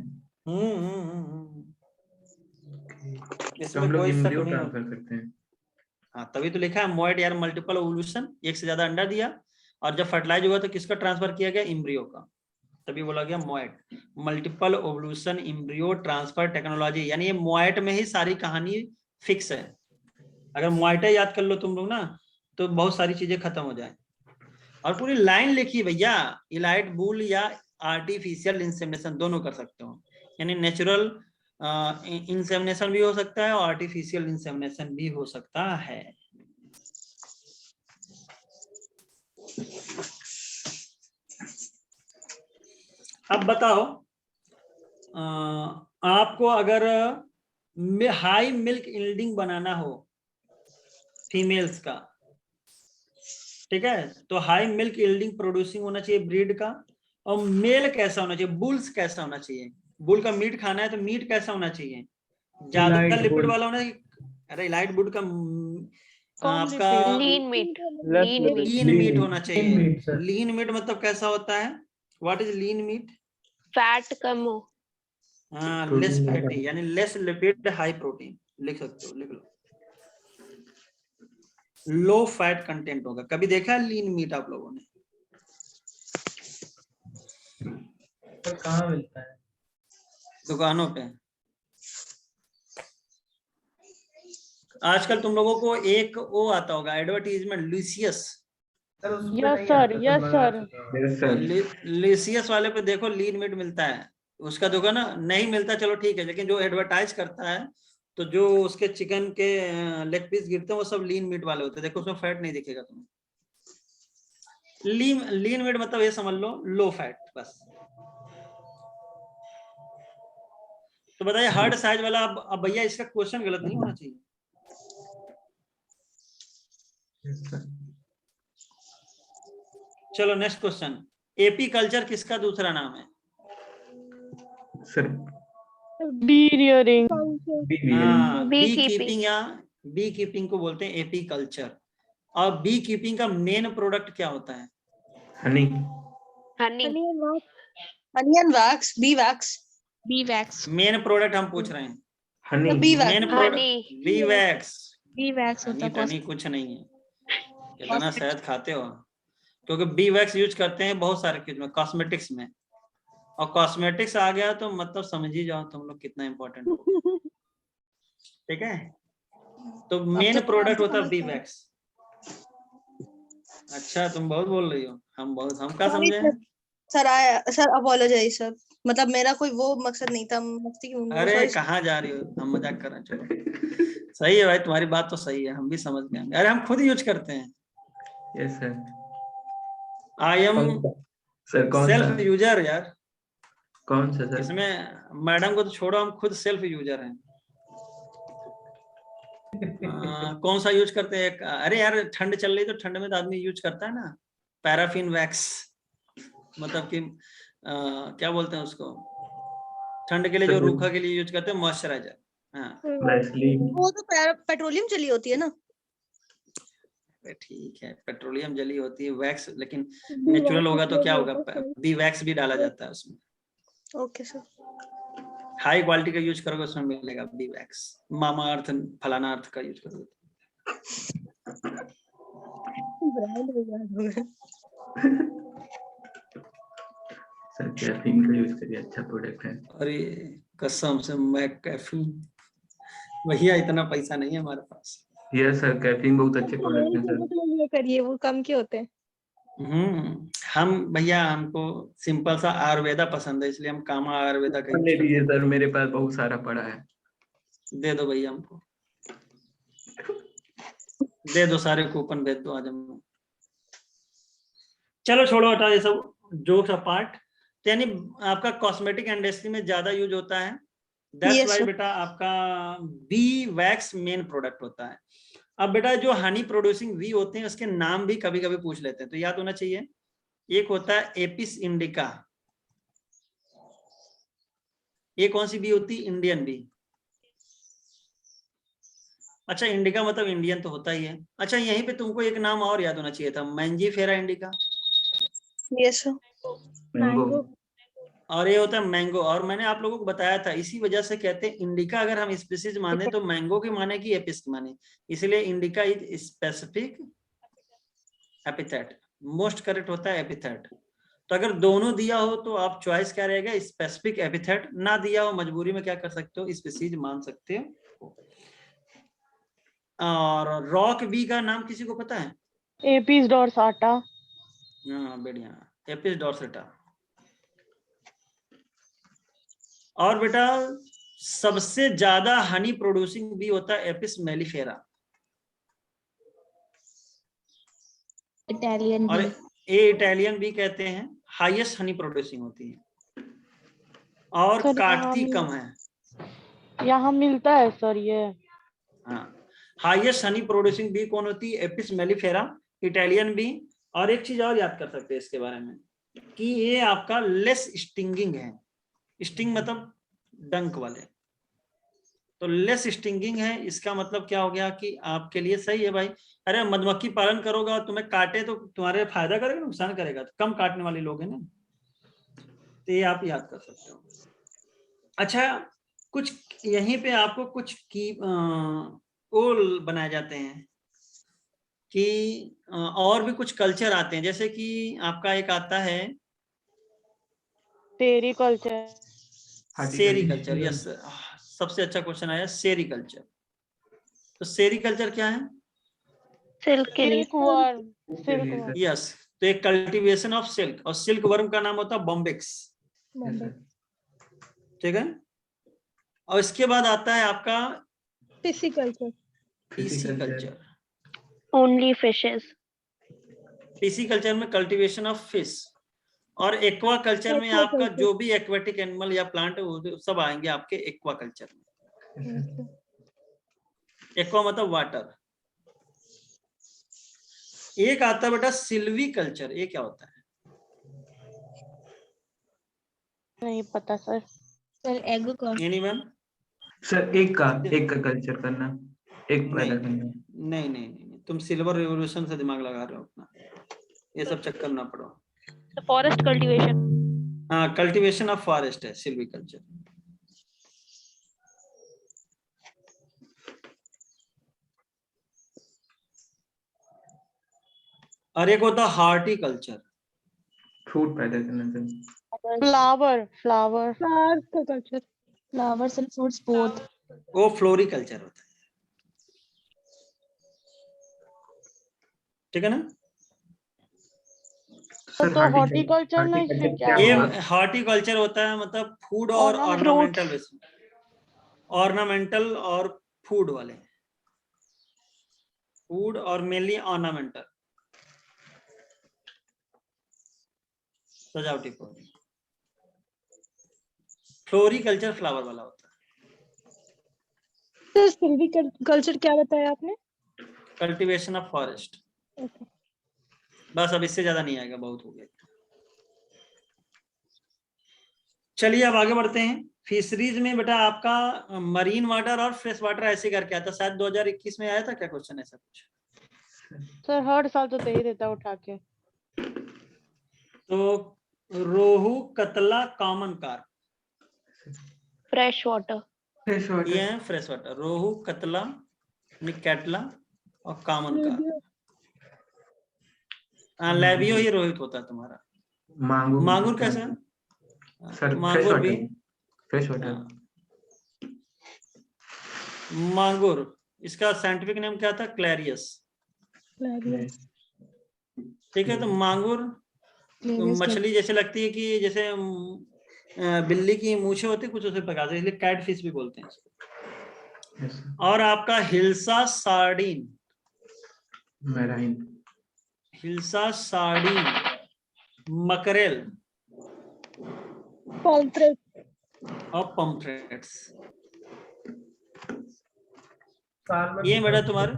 इसमें हम लोग कोई शक एम्ब्रियो नहीं ट्रांसफर करते हैं। हाँ तभी तो लिखा है मोएट यार मल्टीपल ओवल्यूशन, एक से ज्यादा अंडा दिया और जब फर्टिलाइज हुआ तो किसका ट्रांसफर किया गया, एम्ब्रियो का, तभी बोला गया MOET, multiple ovulation embryo transfer technology. यानी ये मोएट में ही सारी कहानी फिक्स है। अगर मोएटे याद कर लो तुम लोग ना तो बहुत सारी चीजें खत्म हो जाए। और पूरी लाइन लिखी भैया, इलाइट बुल या आर्टिफिशियल इंसेमिनेशन दोनों कर सकते हो, यानी नेचुरल इंसेमिनेशन भी हो सकता है और आर्टिफिशियल इंसेमिनेशन भी हो सकता है। अब बताओ आपको अगर हाई मिल्क यील्डिंग बनाना हो फीमेल्स का, ठीक है, तो हाई मिल्क यील्डिंग प्रोड्यूसिंग होना चाहिए ब्रीड का, और मेल कैसा होना चाहिए, बुल्स कैसा होना चाहिए, बुल का मीट खाना है तो मीट कैसा होना चाहिए, ज्यादा लिपिड वाला होना चाहिए। अरे इलाइट बुल का आपका लीन मीट, लीन मीट होना चाहिए। लीन मीट मतलब कैसा होता है, what is lean meat, fat कम हो। हाँ लेस फैटी, यानी लेस लिपिड हाई प्रोटीन, लिख सकते हो, लिख लो। लो फैट कंटेंट होगा। कभी देखा है लीन मीट आप लोगों ने? कहाँ मिलता है? दुकानों पे। आजकल तुम लोगों को एक वो आता होगा advertisement, Lucius. Yes sir, yes sir. Yes sir. Lucius वाले पे देखो लीन मीट मिलता है, उसका देखो ना, नहीं मिलता चलो ठीक है, लेकिन जो एडवर्टाइज करता है तो जो उसके चिकन के लेग पीस गिरते हैं वो सब लीन मीट वाले होते हैं। देखो उसमें फैट नहीं दिखेगा तुम्हें। लीन मीट मतलब ये समझ लो लो फैट बस। तो बताइए हार्ड साइज वाला, अब भैया इसका क्वेश्चन गलत नहीं होना चाहिए। चलो नेक्स्ट क्वेश्चन, एपी कल्चर किसका दूसरा नाम है? Sir bee rearing. Bee keeping या बी कीपिंग को बोलते हैं एपी कल्चर। और बी कीपिंग का मेन प्रोडक्ट क्या होता है? Honey. Honey. Onion wax, bee wax. Bee wax. Main product हम पूछ रहे हैं। Honey. Bee wax. Main product bee wax. Bee wax होता हनी है टनी कुछ नहीं है, कितना शहद खाते हो, क्योंकि बी वैक्स यूज करते हैं बहुत सारे चीज में, कॉस्मेटिक्स में, और कॉस्मेटिक्स आ गया तो मतलब समझ ही जाओ तुम लोग कितना इंपॉर्टेंट हो। ठीक है, तो मेन प्रोडक्ट होता है बी वैक्स। अच्छा तुम बहुत बोल रही हो, हम क्या समझे हैं? सर अपोलोजाइज सर, मतलब मेरा कोई वो मकसद नहीं था, मस्ती की। अरे sorry, कहाँ जा रही हो, हम मजाक कर रहे हैं। चलो सही है भाई, तुम्हारी बात तो सही है, हम भी समझ गए। अरे हम खुद यूज करते हैं। Yes sir. I am sir कौन सा? सेल्फ यूजर यार। कौन सा सर? इसमें मैडम को तो छोड़ो, हम खुद सेल्फ यूजर हैं। कौन सा यूज करते हैं? अरे यार ठंड चल रही तो ठंड में तो आदमी यूज करता है ना, पैराफिन वैक्स, मतलब कि क्या बोलते हैं उसको, ठंड के लिए जो रूखा के लिए यूज करते हैं, मॉइस्चराइजर। हाँ वो तो पेट्रोलियम चली होती है ना। ठीक है, पेट्रोलियम जली होती है वैक्स, लेकिन नेचुरल होगा तो क्या होगा, बी वैक्स भी डाला जाता है उसमें। Okay sir. हाई क्वालिटी का यूज करोगे उसमें मिलेगा बी वैक्स। मामा अर्थ फलाना अर्थ का यूज करोगे। सर कैफीन का यूज करिए, अच्छा प्रोडक्ट है। अरे कसम से मैं कैफीन, भैया इतना पैसा नहीं है हमारे पास। यस सर, कैफीन बहुत अच्छे प्रोडक्ट है सर। करिए, वो कम के होते हैं। हम भैया, हमको सिंपल सा आयुर्वेदा पसंद है, इसलिए हम कामा आयुर्वेदा का यूज ले करते लीजिए हैं। सर, मेरे पास बहुत सारा पड़ा है। दे दो भैया हमको, दे दो, सारे कूपन भेज दो आज हम। चलो छोड़ो हटा ये सब जोक्स अपार्ट। यानी आपका कॉस्मेटिक इंडस्ट्री में ज्यादा यूज होता है, दैट्स Yes, व्हाई sir. बेटा आपका बी वैक्स मेन प्रोडक्ट होता है। अब बेटा जो हनी प्रोड्यूसिंग वी होते हैं उसके नाम भी कभी कभी पूछ लेते हैं, तो याद होना चाहिए। एक होता है एपिस इंडिका, ये कौन सी बी होती है? Indian bee. अच्छा इंडिका मतलब इंडियन तो होता ही है। अच्छा यहीं पे तुमको एक नाम और याद होना चाहिए था, Mangifera indica. Yes, sir. Mango. और ये होता है मैंगो। और मैंने आप लोगों को बताया था, इसी वजह से कहते हैं इंडिका अगर हम स्पीसीज माने तो मैंगो की माने कि एपिस की माने, इसलिए indica is specific epithet. Most correct होता है एपिथेट। तो अगर दोनों दिया हो तो आप चॉइस क्या रहेगा, स्पेसिफिक एपिथेट। ना दिया हो मजबूरी में क्या कर सकते हो, स्पीसीज मान सकते हो। और रॉक बी का नाम किसी को पता है? एपिस डोर्साटा। हाँ बढ़िया, एपिस डोर्सेटा। और बेटा सबसे ज्यादा हनी प्रोड्यूसिंग बी होता है एपिस मेलिफेरा। इटालियन और बी। ये इटालियन बी कहते हैं, हाईएस्ट हनी प्रोड्यूसिंग होती है और सर काटती कम है। यहाँ मिलता है सर ये। हाँ, हाईएस्ट हनी प्रोड्यूसिंग बी कौन होती है? Apis mellifera, Italian B. और एक चीज और याद कर सकते हैं इसके बारे में कि ये आपका लेस स्टिंगिंग है। स्टिंग मतलब डंक वाले, तो लेस स्टिंगिंग है। इसका मतलब क्या हो गया कि आपके लिए सही है भाई। अरे मधुमक्खी पालन करोगे और तुम्हें काटे तो तुम्हारे फायदा करेगा नुकसान करेगा? तो कम काटने वाले लोग हैं ना, तो ये आप याद कर सकते हो। अच्छा, कुछ यहीं पे आपको कुछ की ओल बनाए जाते हैं कि और भी कुछ कल्चर आते हैं, जैसे कि आपका एक आता है सेरिकल्चर। सेरिकल्चर। यस, सबसे अच्छा क्वेश्चन आया, सेरिकल्चर। तो सेरिकल्चर क्या है? सिल्क के लिए। Silk worm. Silk worm. Yes, तो एक कल्टीवेशन ऑफ सिल्क, और सिल्क वर्म का नाम होता है बॉम्बेक्स। ठीक है। और इसके बाद आता है आपका pisciculture. Pisciculture. Only fishes. Pisciculture में कल्टीवेशन ऑफ फिश। और एक्वा कल्चर में आपका जो भी एक्वेटिक एनिमल या प्लांट है वो सब आएंगे आपके एक्वा कल्चर में। एक्वा मतलब वाटर। एक आता है बेटा सिल्वी कल्चर, ये क्या होता है? नहीं पता सर। सर एग का। एनीवन? सर एक का कल्चर करना, एक पैदा नहीं करना। नहीं नहीं नहीं, तुम सिल्वर रिवॉल्यूशन से दिमाग लगा रहे हो अपना, ये सब चक्कर ना पड़ो। Forest cultivation. हाँ, कल्टीवेशन ऑफ फॉरेस्ट है सिल्वी कल्चर। और एक होता हार्टिकल्चर। फ्रूट पैदा करना सर। फ्लावर। फ्लावर का culture. Flowers and fruits both. वो फ्लोरिकल्चर होता है। ठीक है ना? तो हॉर्टिकल्चर में इसमें क्या ये होगा? हार्टिकल्चर होता है मतलब फूड और ऑर्नामेंटल बेसिस, ऑर्नामेंटल और फूड वाले, फूड और मेनली ऑर्नामेंटल, सजावटी पौधे। फ्लोरिकल्चर फ्लावर वाला होता है। सर सिल्वी कल्चर क्या बताया आपने? Cultivation of forest. बस अब इससे ज्यादा नहीं आएगा, बहुत हो गया। चलिए अब आगे बढ़ते हैं। फिशरीज में बेटा आपका मरीन वाटर और फ्रेश वाटर ऐसे करके आता, शायद 2021 में आया था क्या क्वेश्चन ऐसा कुछ? सर हर साल तो दे ही देता उठा के। तो रोहू, कतला, कॉमन कार्प, फ्रेश वाटर। ये है फ्रेश वाटर। रोहू, कतला, कैटला और कॉमन कार्प। लेबियो ही रोहित होता है तुम्हारा। मांगुर कैसा है? सर मांगुर भी फ्रेश वाटर। मांगुर, इसका साइंटिफिक नेम क्या था? क्लैरियस। ठीक है, तो मांगुर मछली जैसे लगती है कि जैसे बिल्ली की मूछें होती है कुछ उसे प्रकार से, इसलिए कैट फिश भी बोलते हैं इसको। और आपका hilsa sardine, marine, hilsa sardine, mackerel और पम्फ्रेट्स। ये बेटा तुम्हारे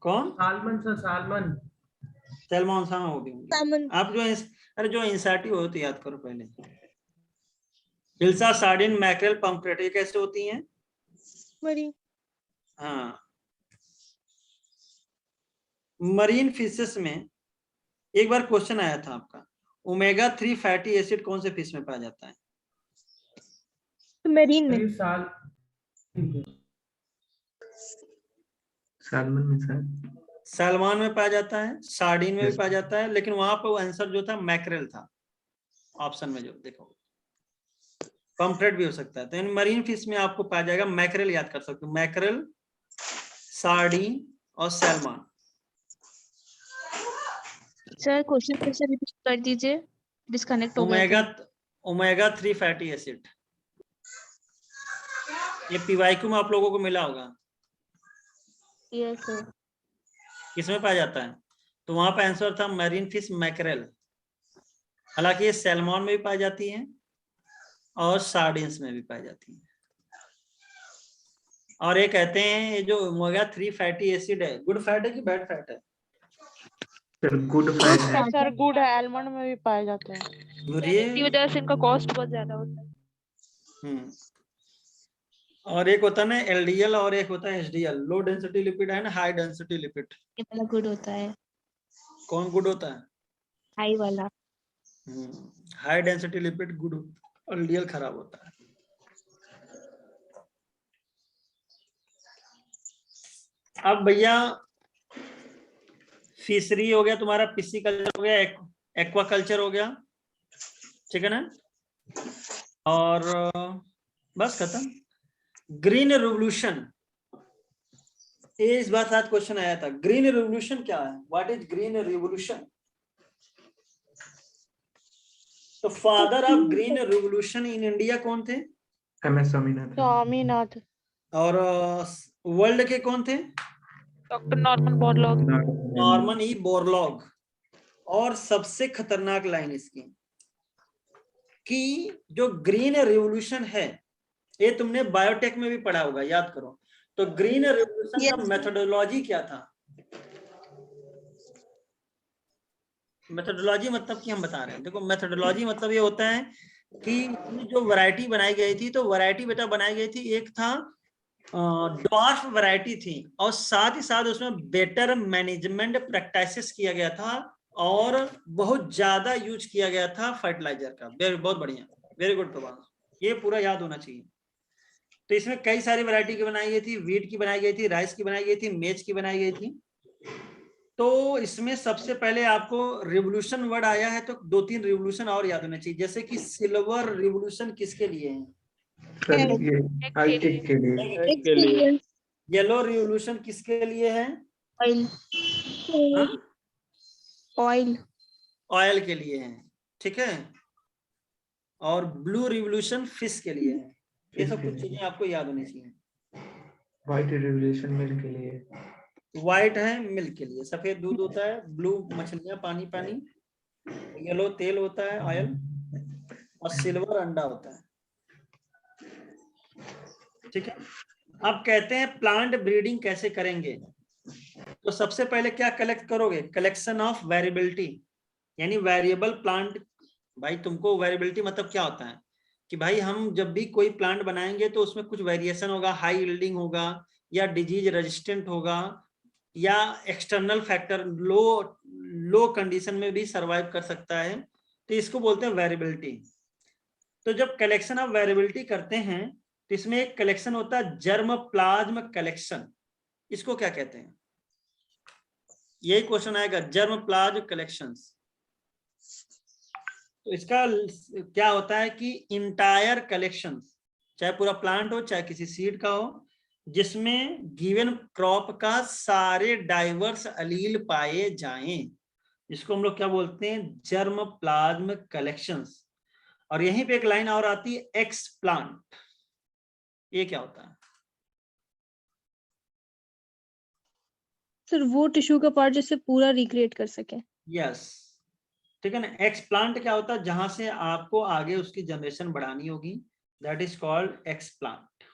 कौन? Salmon sir, salmon. सैल्मन सा हो गई। आप जो अरे जो इंसाटी हो तो याद करो पहले। हिल्सा सार्डिन, मैकरेल, पम्फ्रेट, ये कैसे होती हैं? मरीन। हाँ, मरीन फिशेस में एक बार क्वेश्चन आया था आपका, ओमेगा 3 फैटी एसिड कौन से फिश में पाया जाता है? मेरीन में। सालमन में शायद। सैल्मन में पाया जाता है, सार्डिन में भी पाया जाता है, लेकिन वहां पर आंसर जो था मैक्रेल था, ऑप्शन में जो देखो। पम्फ्रेट भी हो सकता है, तो इन मरीन फिश में आपको पाया जाएगा मैक्रेल, याद कर सकते हो, मैक्रेल, सार्डिन और सैल्मन। सर क्वेश्चन फिर से रिपीट कर दीजिए, डिस्कनेक्ट हो गया था। ओमेगा 3 फैटी एसिड, ये पीवाईक्यू में आप लोगों को मिला होगा, यस सर। किसमें पाया जाता है? तो वहां पर आंसर था मैरीन फिश मैक्रेल। हालांकि ये सैल्मन में भी पाई जाती है और सार्डिन्स में भी पाई जाती है। और ये कहते हैं ये जो ओमेगा 3 फैटी एसिड है, गुड फैट है कि बैड फैट है? सर गुड फैट है। सर गुड है, आलमंड में भी पाए जाते हैं। गुरिये। की वजह से इनका कॉस्ट बहुत ज्यादा होता है। और एक होता है ना एलडीएल और एक होता है एचडीएल, लो डेंसिटी लिपिड है ना हाई डेंसिटी लिपिड। ये वाला गुड होता है, कौन गुड होता है? हाई वाला। High density lipid good, LDL खराब होता है। अब भैया फिशरी हो गया तुम्हारा, पिस्सीकल्चर हो गया, एक्वा कल्चर हो गया, ठीक है ना? और बस खत्म। ग्रीन रिवोल्यूशन, ये इस बार साथ क्वेश्चन आया था, ग्रीन रिवोल्यूशन क्या है? What is green revolution? तो father of green revolution in India कौन थे? MS स्वामीनाथन। स्वामीनाथ। और वर्ल्ड के कौन थे? Doctor Norman Borlaug. Norman E Borlaug. और सबसे खतरनाक लाइन इसकी कि जो ग्रीन रिवोल्यूशन है, ये तुमने बायोटेक में भी पढ़ा होगा, याद करो। तो ग्रीन रिवोल्यूशन का मेथोडोलॉजी क्या था? मेथोडोलॉजी मतलब कि हम बता रहे हैं, देखो मेथोडोलॉजी मतलब ये होता है कि जो वैरायटी बनाई गई थी, तो वैरायटी बेटा बनाई गई थी, एक था ड्वार्फ वैरायटी थी, और साथ ही साथ उसमें बेटर मैनेजमेंट प्रैक्टिसेस किया गया था, और बहुत ज्यादा यूज किया गया था फर्टिलाइजर का। बहुत बढ़िया, वेरी गुड प्रभाव, ये पूरा याद होना चाहिए। तो इसमें कई सारी वैरायटी की बनाई गई थी, वीट की बनाई गई थी, राइस की बनाई गई थी, मेज की बनाई गई थी। तो इसमें सबसे पहले आपको रिवोल्यूशन वर्ड आया है, तो 2-3 रिवोल्यूशन और याद होना चाहिए, जैसे कि सिल्वर रिवोल्यूशन किसके लिए है? सर ये हाईटेक के लिए। येलो रिवोल्यूशन किसके लिए है? ऑयल। ऑयल। ऑयल के लिए है, ठीक है। और ब्लू रिवोल्यूशन फिश के लिए है। ये सब कुछ चीजें आपको याद होनी चाहिए। व्हाइट रिवोल्यूशन मिल्क के लिए। व्हाइट है मिल्क के लिए, सफेद दूध होता है, ब्लू मछलियां पानी पानी, येलो तेल होता है ऑयल, और सिल्वर अंडा होता है, ठीक है। अब कहते हैं प्लांट ब्रीडिंग कैसे करेंगे? तो सबसे पहले क्या कलेक्ट करोगे? कलेक्शन ऑफ वेरिएबिलिटी, यानी वेरिएबल प्लांट। भाई तुमको वेरिएबिलिटी मतलब क्या होता है कि भाई हम जब भी कोई प्लांट बनाएंगे तो उसमें कुछ वेरिएशन होगा, हाई यील्डिंग होगा या डिजीज रेजिस्टेंट होगा, या एक्सटर्नल फैक्टर लो कंडीशन में भी सरवाइव कर सकता है, तो इसको बोलते हैं वेरिएबिलिटी। तो जब कलेक्शन ऑफ वेरिएबिलिटी करते हैं तो इसमें एक कलेक्शन होता है जर्म प्लाज्म कलेक्शन, इसको क्या कहते हैं? यही क्वेश्चन आएगा, जर्म प्लाज्म कलेक्शंस। तो इसका क्या होता है कि इंटायर कलेक्शन, चाहे पूरा प्लांट हो चाहे किसी सीड का हो, जिसमें गिवन क्रॉप का सारे डाइवर्स अलील पाए जाएं, इसको हम लोग क्या बोलते हैं? Germ plasm collections. और यहीं पे एक लाइन और आती है एक्स प्लांट, ये क्या होता है? सर वो टिश्यू का पार्ट जिससे पूरा रिक्रिएट कर सके। यस, ठीक है ना। एक्स प्लांट क्या होता है? जहां से आपको आगे उसकी जनरेशन बढ़ानी होगी, that is called x plant.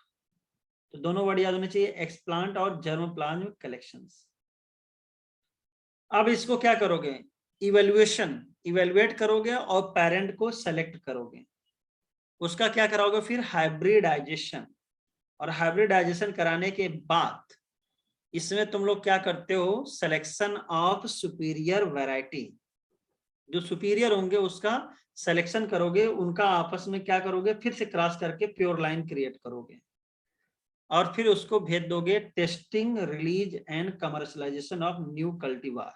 तो दोनों वर्ड याद होने चाहिए, एक्स प्लांट और जर्म प्लाज्म कलेक्शंस। अब इसको क्या करोगे? इवेल्युएट करोगे और पेरेंट को सेलेक्ट करोगे। उसका क्या कराओगे फिर? हाइब्रिडाइजेशन। और हाइब्रिडाइजेशन कराने के बाद इसमें तुम लोग क्या करते हो? Selection of superior variety. जो सुपीरियर होंगे उसका सिलेक्शन करोगे, उनका आपस में क्या करोगे, फिर से क्रॉस करके प्योर लाइन क्रिएट करोगे और फिर उसको भेज दोगे testing, release and commercialisation of new cultivar.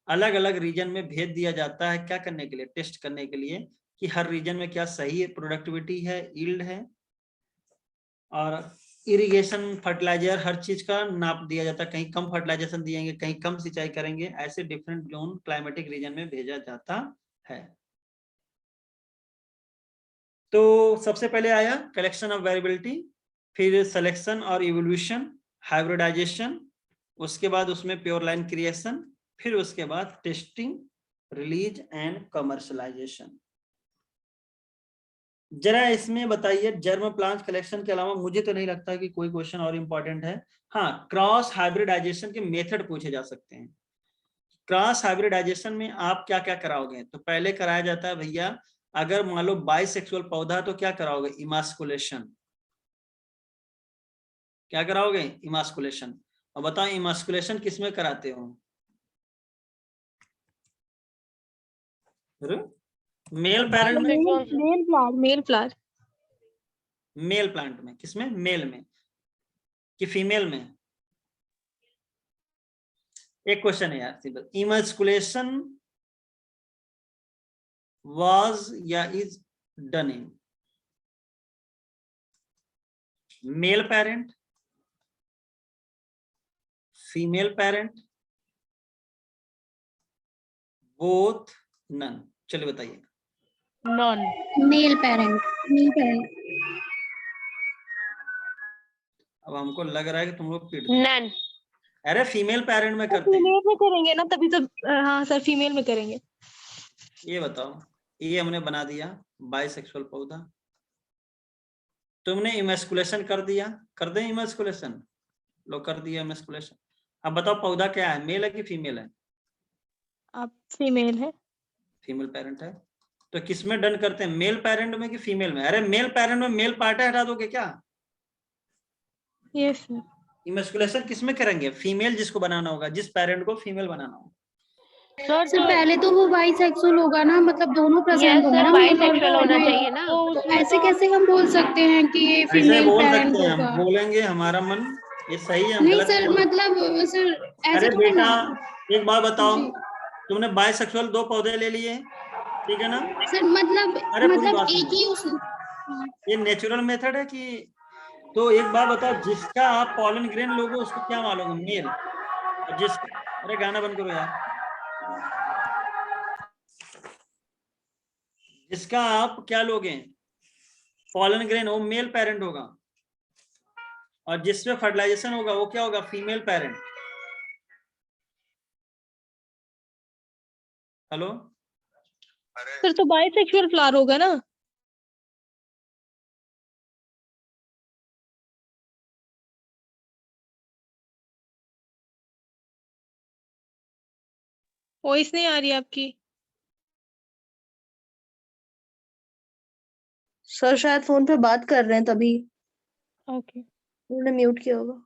अलग अलग रीजन में भेज दिया जाता है, क्या करने के लिए, टेस्ट करने के लिए कि हर रीजन में क्या सही प्रोडक्टिविटी है, यील्ड है, और इरिगेशन, फर्टिलाइजर, हर चीज का नाप दिया जाता है। कहीं कम फर्टिलाइजेशन दिएंगे, कहीं कम सिंचाई करेंगे, ऐसे डिफरेंट जोन क्लाइमेटिक रीजन में भेजा जाता है। तो सबसे पहले आया कलेक्शन ऑफ वेरिएबिलिटी, फिर सिलेक्शन और इवोल्यूशन, हाइब्रिडाइजेशन, उसके बाद उसमें प्योर लाइन क्रिएशन, फिर उसके बाद टेस्टिंग, रिलीज एंड कमर्शलाइजेशन। जरा इसमें बताइए, जर्म प्लांट कलेक्शन के अलावा मुझे तो नहीं लगता कि कोई क्वेश्चन और इम्पोर्टेंट है। हाँ, क्रॉस हाइब्रिडाइजेशन के मेथड पूछे जा सकते हैं। क्रॉस हाइब्रिडाइजेशन में आप क्या क्या कराओगे, तो पहले कराया जाता है भैया, अगर मान लो बाइसेक्सुअल पौधा तो क्या कराओगे, इमास्कुलेशन। क्या कराओगे, इमास्कुलेशन। और बताओ इमास्कुलेशन किस में कराते हो, मेल पेरेंट में, मेल फ्लावर मेल प्लांट में, किसमें, मेल में कि फीमेल में। एक क्वेश्चन है यार सिंपल, इमास्कुलेशन वाज या is done in male parent, female parent, both, none. चलिए बताइए। None. Male parent. Male parent. अब हमको लग रहा है कि तुम लोग पीट दो। नन। अरे फीमेल पेरेंट में करते हैं। फीमेल में करेंगे ना, तभी तो। हाँ सर, फीमेल में करेंगे। ये बताओ, ये हमने बना दिया बाइसेक्सुअल पौधा, तुमने इमेस्कुलेशन कर दिया, कर दें इमेस्कुलेशन, लो कर दिया इमेस्कुलेशन। अब बताओ पौधा क्या है, मेल है कि फीमेल है, आप फीमेल है। फीमेल पेरेंट है। तो किसमें डन करते हैं, मेल पेरेंट में कि फीमेल में। अरे मेल पेरेंट में मेल पार्ट हटा दोगे क्या, यस सर। इमेस्कुलेशन किसमें करेंगे, फीमेल जिसको बनाना होगा, जिस पेरेंट को फीमेल बनाना होगा। सर पहले तो वो बाइसेक्सुअल होगा ना, मतलब दोनों प्रेजेंट यस होंगे सर, ना, बाइसेक्सुअल होना मेल। चाहिए ना। तो ऐसे कैसे हम बोल सकते हैं कि ये ऐसे फीमेल बोल पेरेंट सकते हैं, हम होगा। बोलेंगे हमारा मन ये सही है, हम नहीं गलत सर, नहीं बोल। मतलब सर ऐसे अरे थोड़ी बेटा ना। एक बात बताओ, जी तुमने बाइसेक्सुअल 2 पौधे ले लिए, ठीक है ना। सर, मतलब अरे पूरी बात एक सुनो, ही उस। ये नेचुरल मेथड है कि, तो एक बात बताओ, जिसका आप पॉलन ग्रेन लोगे उसको क्या मानोगे, मेल, और जिसका, अरे गाना बंद करो यार, जिसका आप क्या लोगे पॉलन ग्रेन, वो मेल पेरेंट होगा, और जिसमें फर्टिलाइजेशन होगा वो क्या होगा, फीमेल पेरेंट। हेलो, सर तो बाइसेक्सुअल फ्लावर होगा ना। वॉइस नहीं आ रही आपकी। सर शायद फोन पे बात कर रहे हैं तभी ओके। उन्होंने म्यूट किया होगा।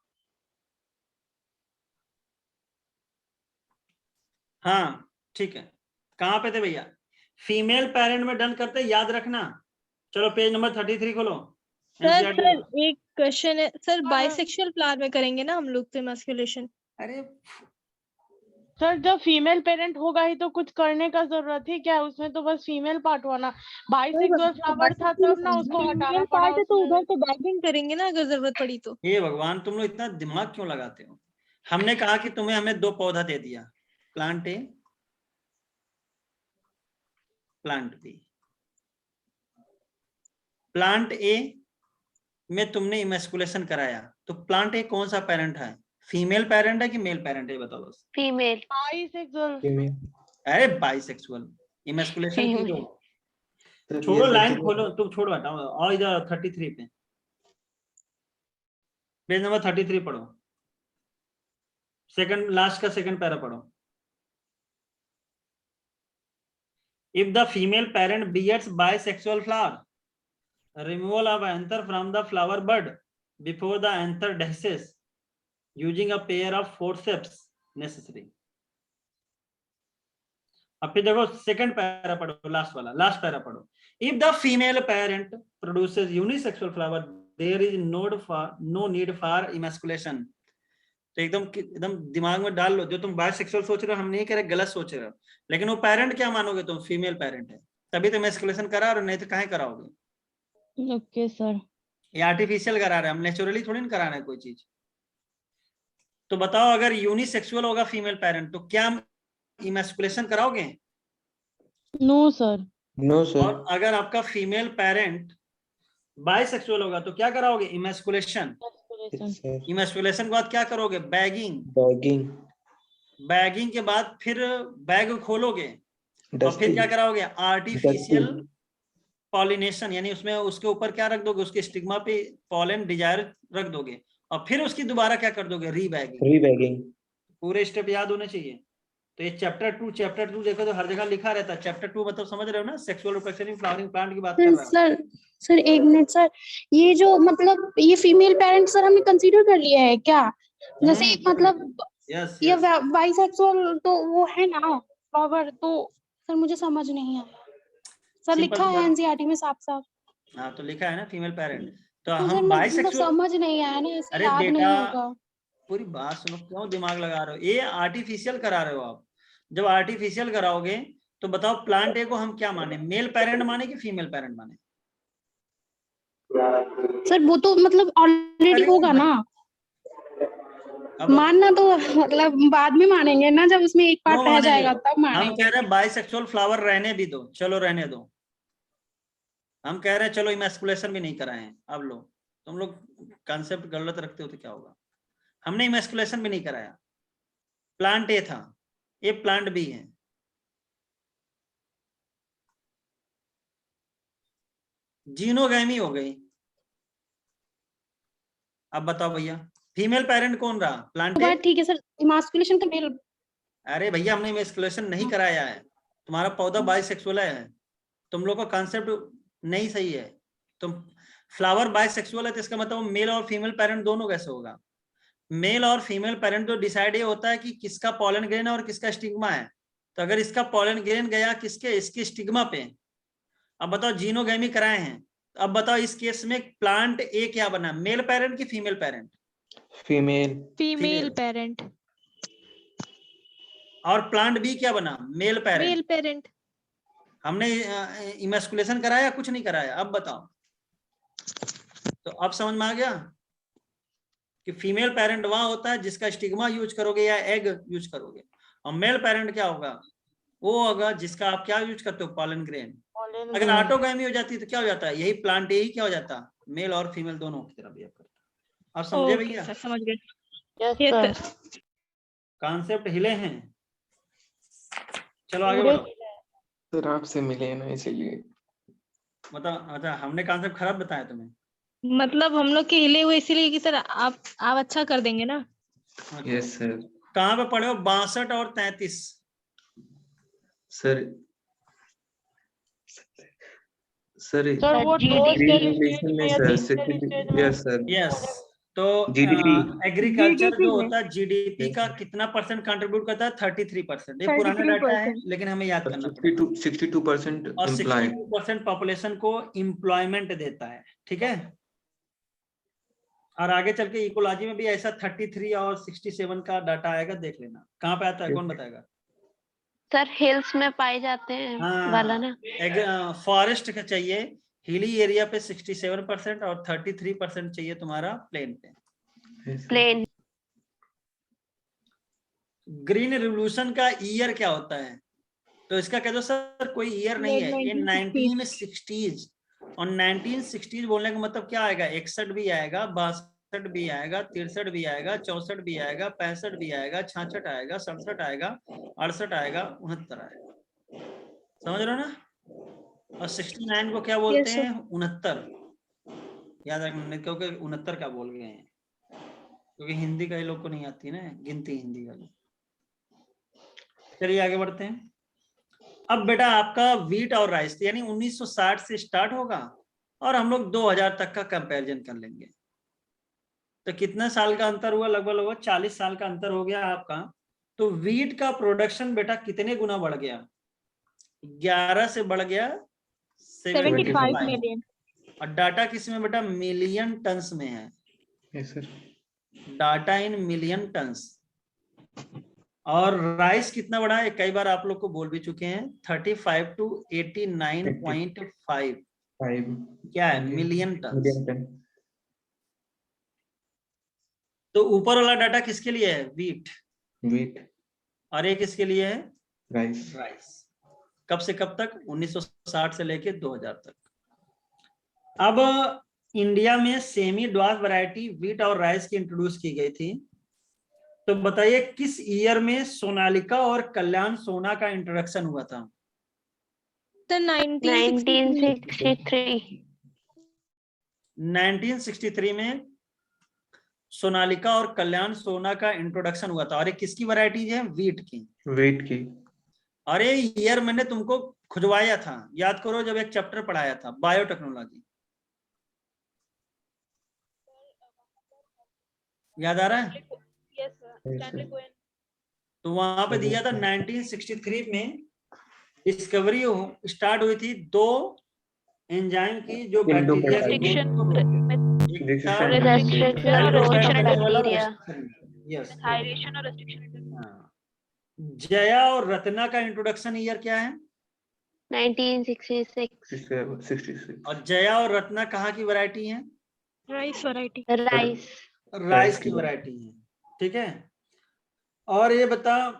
हाँ ठीक है, कहाँ पे थे भैया, फीमेल पेरेंट में डन करते, याद रखना। चलो पेज नंबर 33 खोलो। सर NCERT सर एक क्वेश्चन है सर, बाइसेक्सुअल फ्लावर में करेंगे ना हम लोग तो इमास्कुलेशन। अरे सर जब फीमेल पेरेंट होगा ही तो कुछ करने का जरूरत ही क्या है, उसमें तो बस फीमेल पार्ट हुआ ना। बाइसेक्सुअल फ्लावर था तब ना उसको हटाना पड़ा पार्ट है तो उसमें। उधर तो बैगिंग करेंगे ना अगर जरूरत पड़ी तो। हे भगवान, तुम लोग इतना दिमाग क्यों लगाते हो। हमने कहा कि तुम्हें हमें 2 पौधा दे दिया, plant A, plant B. Plant A में तुमने इमेस्कुलेशन कराया, तो प्लांट ए कौन सा पेरेंट है, फीमेल पेरेंट है कि मेल पेरेंट है, बताओ बस। फीमेल। अरे बाइसेक्सुअल, इमेस्कुलेशन की दो, छोड़ो लाइन खोलो, तुम छोड़ो हटाओ, और इधर 33 पे, पेज नंबर 33 पढ़ो, सेकंड लास्ट का सेकंड पैरा पढ़ो। If the female parent bears bisexual flower, removal of anther from the flower bud before the anther dehisces using a pair of forceps necessary. अब फिर देखो सेकंड पैरा पढ़ो, last वाला, last para पढ़ो। If the female parent produces unisexual flower there is no need for emasculation. तो एकदम दिमाग में डाल लो, जो तुम बायसेक्सुअल सोच रहे हो हम नहीं कह रहे, गलत सोच रहे हो, लेकिन वो पेरेंट क्या मानोगे तुम, फीमेल पेरेंट है, तभी तो इमैस्कुलेशन करा रहे हो, नहीं तो काहे कराओगे। Okay sir. ये आर्टिफिशियल करा रहे हैं हम, नेचुरली थोड़ी ना करा रहे हैं कोई चीज। तो बताओ अगर यूनिसेक्सुअल होगा फीमेल पेरेंट तो क्या इमैस्कुलेशन कराओगे? No sir. No sir. और अगर आपका फीमेल पेरेंट बायसेक्सुअल होगा तो क्या कराओगे? इमैस्कुलेशन। इमैस्कुलेशन के बाद क्या करोगे? बैगिंग। बैगिंग। बैगिंग के बाद फिर बैग खोलोगे और फिर क्या कराओगे? आर्टिफिशियल पॉलिनेशन, यानी उसमें उसके ऊपर क्या रख दोगे? उसके स्टिग्मा पे पॉलन डिजायर रख दोगे और फिर उसकी दोबारा क्या कर दोगे? रीबैगिंग। पूरे स्टेप याद होने चाहिए। तो ये चैप्टर 2 देखो तो हर जगह लिखा रहता है। चैप्टर 2 मतलब समझ रहे हो ना, sexual reproduction in flowering plant की बात कर रहा है। सर एक मिनट सर, ये जो मतलब ये फीमेल पेरेंट सर हमने कंसीडर कर लिया है क्या? जैसे मतलब यस ये बाइसेक्सुअल तो वो है ना फ्लावर, तो सर मुझे समझ नहीं आया सर, लिखा है एनसीईआरटी में साफ साफ। हाँ तो लिखा है ना फीमेल पेरेंट, तो तो सर हम बाइसेक्सुअल समझ नहीं आया ना, ऐसे अरे याद नहीं बेटा होगा। पूरी बात सुनो, क्यों दिमाग लगा रहे हो? ये आर्टिफिशियल करा रहे हो आप। जब आर्टिफिशियल कराओगे तो बताओ प्लांट ए को हम क्या माने, मेल पेरेंट माने कि फीमेल पेरेंट माने? सर वो तो मतलब ऑलरेडी होगा ना, मानना तो मतलब बाद में मानेंगे ना, जब उसमें एक पार्ट रह जाएगा तब मानेंगे। हम कह रहे हैं बाइसेक्सुअल फ्लावर रहने भी दो, चलो रहने दो। हम कह रहे हैं चलो इमैस्कुलेशन भी नहीं कराएं। अब लो, तुम लोग कॉन्सेप्ट गलत रखते हो तो क्या होगा। हमने इमैस्कुलेशन भी नहीं कराया, प्लांट ए था, ये प्लांट बी है। जीनोगैमी हो गई। अब बताओ भैया फीमेल पेरेंट कौन रहा? Plant A. ठीक है सर, इमैस्कुलेशन का मेल। अरे भैया हमने इमैस्कुलेशन नहीं कराया है, तुम्हारा पौधा बाइसेक्सुअल है, तुम लोग का कॉन्सेप्ट नहीं सही है। तुम फ्लावर बाइसेक्सुअल है तो इसका मतलब मेल और फीमेल पेरेंट दोनों कैसे होगा? मेल और फीमेल पेरेंट तो डिसाइड ये होता है कि किसका पॉलन ग्रेन है और किसका स्टिग्मा है। तो अगर इसका पॉलन ग्रेन गया किसके, इसके स्टिग्मा पे। अब बताओ जीनोगैमी कराए हैं, अब बताओ इस केस में प्लांट ए क्या बना, मेल पेरेंट की फीमेल पेरेंट? Female parent. और प्लांट बी क्या बना? Mail parent. Male parent. हमने इमैस्कुलेशन कराया कुछ नहीं कराया? अब बताओ। तो अब समझ में आ गया कि फीमेल पेरेंट वहां होता है जिसका स्टिग्मा यूज करोगे या एग यूज करोगे, और मेल पेरेंट क्या होगा? वो होगा जिसका आप क्या यूज करते हो? Pollen grain. अगर ऑटोगैमी हो जाती तो क्या हो जाता है? यही प्लांट यही क्या हो जाता? मेल और फीमेल दोनों की तरह बिहेव करता। आप समझे भैया? समझ गए। Yes sir. कॉन्सेप्ट हिले हैं। चलो आगे बढ़ो। सर आपसे मिले ना इसलिए। मतलब अच्छा हमने कॉन्सेप्ट खराब बताया तुम्हें? मतलब हम लोग के हिले हुए इसीलिए कि सर आप अच्छा कर देंगे ना। Yes sir. कहाँ पे पढ़े हो 62 और 33? सर सर वो यस सर। यस। तो जीडीपी एग्रीकल्चर जो होता है जीडीपी का कितना परसेंट कंट्रीब्यूट करता है? 33%। ये पुराना डाटा है लेकिन हमें याद करना पड़ेगा। 62% और एम्प्लॉयड 62% पॉपुलेशन को एम्प्लॉयमेंट देता है, ठीक है। और आगे चल के इकोलॉजी में भी ऐसा 33 और 67 का डाटा आएगा, देख लेना। कहाँ पे आता है कौन बताएगा? सर हिल्स में पाए जाते हैं वाला ना। फॉरेस्ट का चाहिए हिली एरिया पे 67% और 33% चाहिए तुम्हारा प्लेन पे। प्लेन। ग्रीन रिवोल्यूशन का ईयर क्या होता है? तो इसका कह दो सर कोई ईयर नहीं है, ये 1960s। और 1960s बोलने का मतलब क्या आएगा? 61 भी आएगा, 62 भी आएगा, 63 भी आएगा, 64 भी आएगा, 65 भी आएगा, 66 आएगा, 67 आएगा, 68 आएगा, 69 आएगा। समझ रहे हो ना? और 69 को क्या बोलते हैं? 69। याद रखना, क्योंकि 69 क्या बोल गए हैं, क्योंकि हिंदी का ये लोग को नहीं आती ना गिनती, हिंदी वाली। चलिए आगे बढ़ते हैं। अब बेटा आपका वीट और राइस यानी 1960 से स्टार्ट होगा और हम लोग 2000 तक का कंपैरिजन कर लेंगे। तो कितने साल का अंतर हुआ? लगभग 40 साल का अंतर हो गया आपका। तो वीट का प्रोडक्शन बेटा कितने गुना बढ़ गया? 11 से बढ़ गया 75 75 million. और डाटा किस में बेटा, मिलियन टन्स में है। Yes sir. Data in million turns. और राइस कितना बढ़ा है, कई बार आप लोग को बोल भी चुके हैं, 35 to 89.5 क्या है, मिलियन टन। तो ऊपर वाला डाटा किसके लिए है, वीट, और ये किसके लिए है, राइस। कब से कब तक, 1960 से लेके 2000 तक। अब इंडिया में सेमी ड्वार्फ वैरायटी वीट और राइस की इंट्रोड्यूस की गई थी। तो बताइए किस ईयर में सोनालिका और कल्याण सोना का इंट्रोडक्शन हुआ था। The 1963. 1963 में सोनालिका और कल्याण सोना का इंट्रोडक्शन हुआ था। और ये किसकी वैरायटी है, वीट की। और ये ईयर मैंने तुमको खुजवाया था, याद करो, जब एक चैप्टर पढ़ाया था बायोटेक्नोलॉजी, याद आ रहा है। Yes, sir. तो वहां पे दिया था 1963 में डिस्कवरी स्टार्ट हुई थी 2 एंजाइम की, जो बैक्टीरिया के जया और रत्ना का इंट्रोडक्शन ईयर क्या है, 1966। और जया और रत्ना कहाँ की वैरायटी है, Rice variety. राइस की वैरायटी है, ठीक है। और ये बता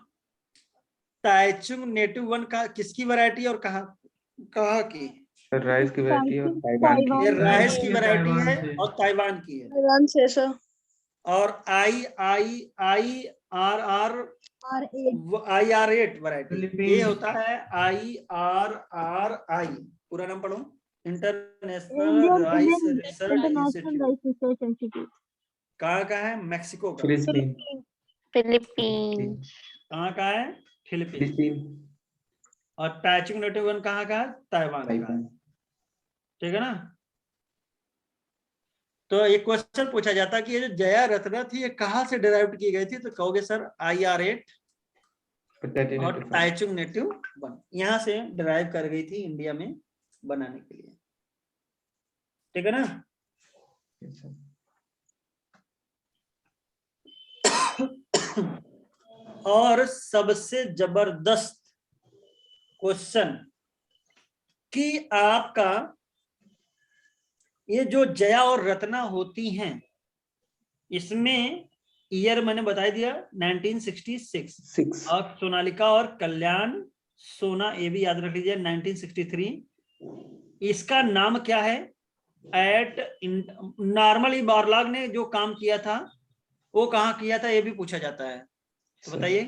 ताइचुंग नेटिव 1 का किसकी वैरायटी और कहाँ की, राइस की वैरायटी और ताइवान ये राइस की वैरायटी है और ताइवान की है। ताइवान से सर। और IR8 वैरायटी, ये होता है IRRI, पूरा नाम पढ़ो, इंटरनेशनल राइस रिसर्च इंस्टीट्यूट। कहाँ का है, मैक्सिको का। फिलीपींस। कहाँ का है, फिलीपींस। और ताइचुंग नेटिव 1 कहाँ का है, ताइवान का है, ठीक है ना। तो एक क्वेश्चन पूछा जाता है कि ये जो जया रत्ना थी ये कहाँ से डिराइव की गई थी, तो कहोगे सर IR8 और ताइचुंग नेटिव 1 यहाँ से डिराइव कर गई थी इंडिया में बनाने के लिए, ठीक है ना। और सबसे जबरदस्त क्वेश्चन कि आपका ये जो जया और रत्ना होती हैं, इसमें ईयर मैंने बता दिया 1966, और सोनालिका और कल्याण सोना ये भी याद रख लीजिए 1963। इसका नाम क्या है, एट नॉर्मली बार्लाग ने जो काम किया था वो कहाँ किया था, ये भी पूछा जाता है, तो बताइए।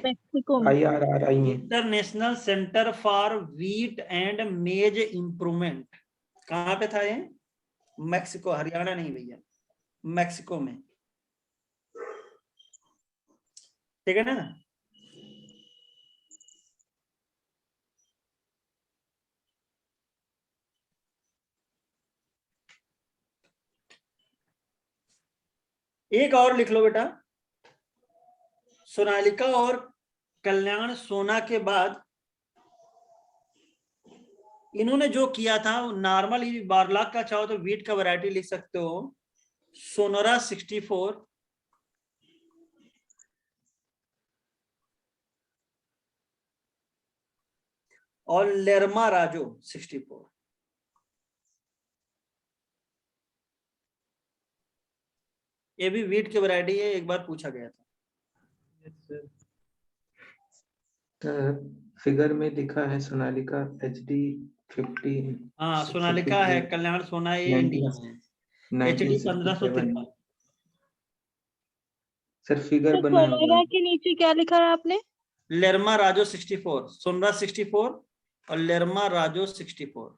International centre for wheat and मेज इम्प्रूवमेंट, कहाँ पे था ये, मैक्सिको, हरियाणा नहीं भैया, मैक्सिको में, ठीक है ना। एक और लिख लो बेटा, सोनालिका और कल्याण सोना के बाद इन्होंने जो किया था, नॉर्मली बारलाग का चाहो तो वीट का वैरायटी लिख सकते हो, सोनरा 64 और लेरमा राजो 64। ये भी वीट की वैरायटी है, एक बार पूछा गया था। फिगर में लिखा है सोनालिका HD 50। हाँ सोनालिका है, कल्याण सोना ये इंडिया में HD 1553। सर फिगर बना है के नीचे क्या लिखा है आपने, लेरमा राजो 64, सोनरा 64 और लेरमा राजो 64।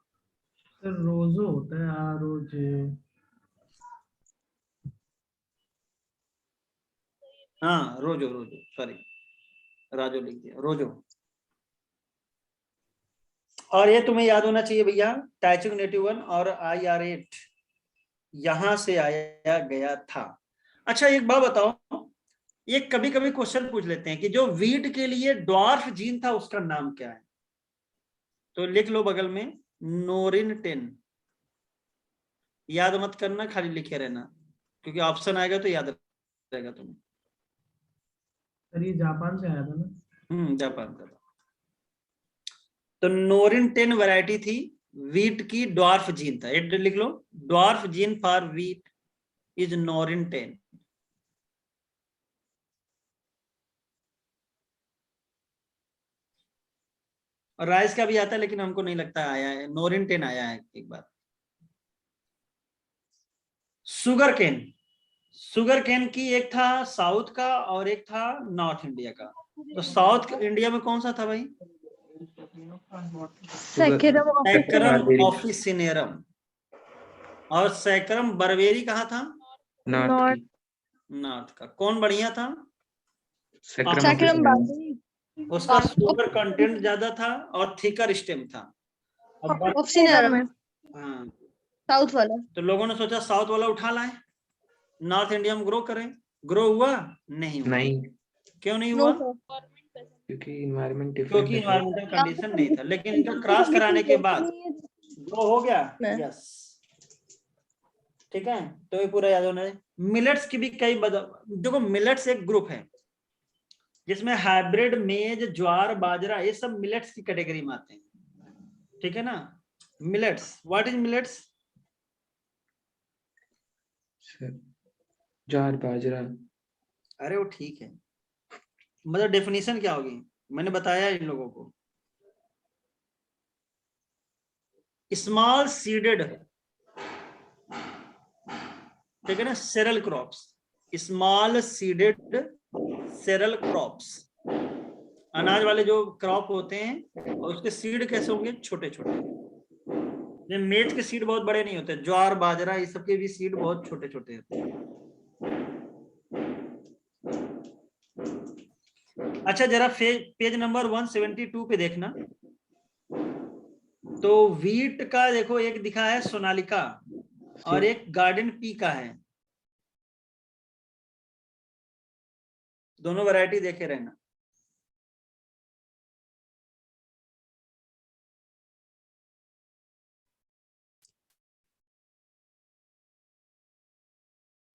सर रोजो होता है, रोजे। हाँ रोजो, सॉरी राजो लिख दिया, रोजो। और ये तुम्हें याद होना चाहिए भैया, ताइचुंग नेटिव 1 और IR8 यहां से आया गया था। अच्छा एक बात बताओ, ये कभी कभी क्वेश्चन पूछ लेते हैं कि जो वीट के लिए ड्वार्फ जीन था उसका नाम क्या है, तो लिख लो बगल में नोरिन 10। याद मत करना, खाली लिखे रहना, क्योंकि ऑप्शन आएगा तो याद रहेगा तुम्हें। सर ये जापान से आया था ना? जापान का था। तो नोरिन 10 वैरायटी थी वीट की, ड्वार्फ जीन था। एक लिख लो, dwarf gene for wheat is Norin 10। और राइस का भी आता है, लेकिन हमको नहीं लगता आया है। नोरिन 10 आया है एक बार। शुगर केन, शुगर केन की एक था साउथ का और एक था नॉर्थ इंडिया का। तो साउथ इंडिया में कौन सा था भाई? Saccharum officinarum. और सैकरम बर्बेरी कहाँ था? नॉर्थ का। कौन बढ़िया था? उसका शुगर कंटेंट ज्यादा था और थिकर स्टेम था। हाँ, साउथ वाला। तो लोगों ने सोचा साउथ वाला उठा लाए, नॉर्थ इंडिया में ग्रो करें। ग्रो हुआ? नहीं हुआ। नहीं, क्यों नहीं हुआ? क्योंकि इन्वायरमेंट क्योंकि इन्वायरमेंटल कंडीशन नहीं था। लेकिन इनका क्रॉस कराने के बाद ग्रो हो गया। यस, ठीक है। तो ये पूरा याद होना है। मिलेट्स की भी कई देखो, मिलेट्स एक ग्रुप है जिसमें हाइब्रिड, मेज, ज्वार, बाजरा, ये सब मिलेट्स की कैटेगरी में आते हैं, ठीक है ना। Millets, what is millets? Jowar, bajra. अरे वो ठीक है, मतलब डेफिनेशन क्या होगी? मैंने बताया इन लोगों को, स्मॉल सीडेड, ठीक है ना, cereal crops. Small seeded cereal crops, अनाज वाले जो क्रॉप होते हैं, और उसके सीड कैसे होंगे? छोटे छोटे। मेज के सीड बहुत बड़े नहीं होते, ज्वार, बाजरा, ये सब के भी सीड बहुत छोटे छोटे होते हैं। अच्छा, जरा पेज नंबर 172 पे देखना। तो वीट का देखो, एक दिखा है सोनालिका और एक गार्डन पी का है। दोनों वैरायटी देखे रहना।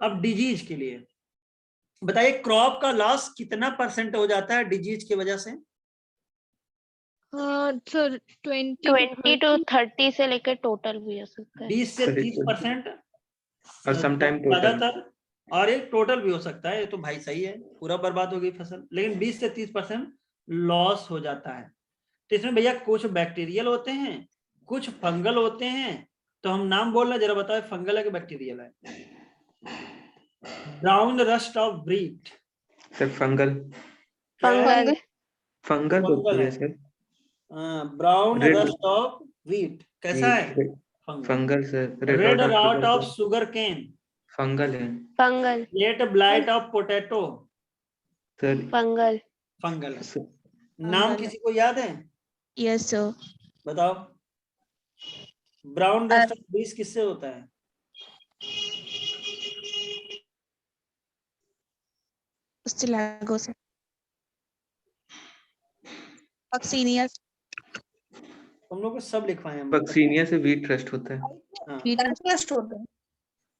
अब डिजीज के लिए बताइए, क्रॉप का लॉस कितना % हो जाता है डिजीज की वजह से? सर 20 to 30 से लेकर टोटल भी हो सकता है। 20 से 30% और समटाइम ज्यादातर, और एक टोटल भी हो सकता है। ये तो भाई सही है, पूरा बर्बाद हो गई फसल, लेकिन 20 से 30% लॉस हो जाता है। तो इसमें भैया कुछ बैक्टीरियल होते हैं, कुछ फंगल होते हैं। तो हम नाम बोल रहे हैं, जरा बताओ फंगल है कि बैक्टीरियल है? Brown rust of wheat. Sir fungal. Fungal. Fungal होती है sir. Brown rust of wheat कैसा है? Fungal sir. Red rot of sugar cane. Fungal है। Fungal. Late blight of potato. Sir fungal. Fungal है। नाम किसी को याद है? Yes sir. बताओ, ब्राउन रस्ट ऑफ व्हीट किससे होता है? स्टिलागो से। पक्सीनिया। तुम लोग को सब लिखवाए हैं। पक्सीनिया से व्हीट रस्ट होता है। हाँ, रस्ट होता है।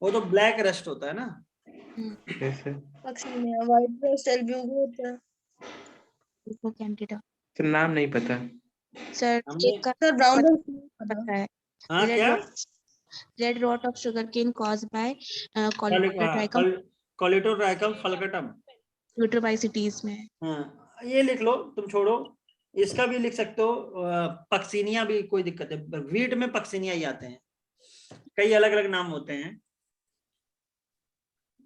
वो तो ब्लैक रस्ट होता है ना। कैसे? पक्सीनिया, व्हाइट रस्ट एल्ब्यूगो होता है। कैंडिडा। सर नाम नहीं पता। सर एक का सर ब्राउन रस्ट पता है। हाँ, क्या? Red rot of sugar cane caused by colletotrichum colletotrichum falcatum यूट्रोबाइसिटीज में। हाँ, ये लिख लो, तुम छोड़ो। इसका भी लिख सकते हो, पक्सीनिया भी कोई दिक्कत है। वीट में पक्सीनिया ही आते हैं, कई अलग अलग नाम होते हैं।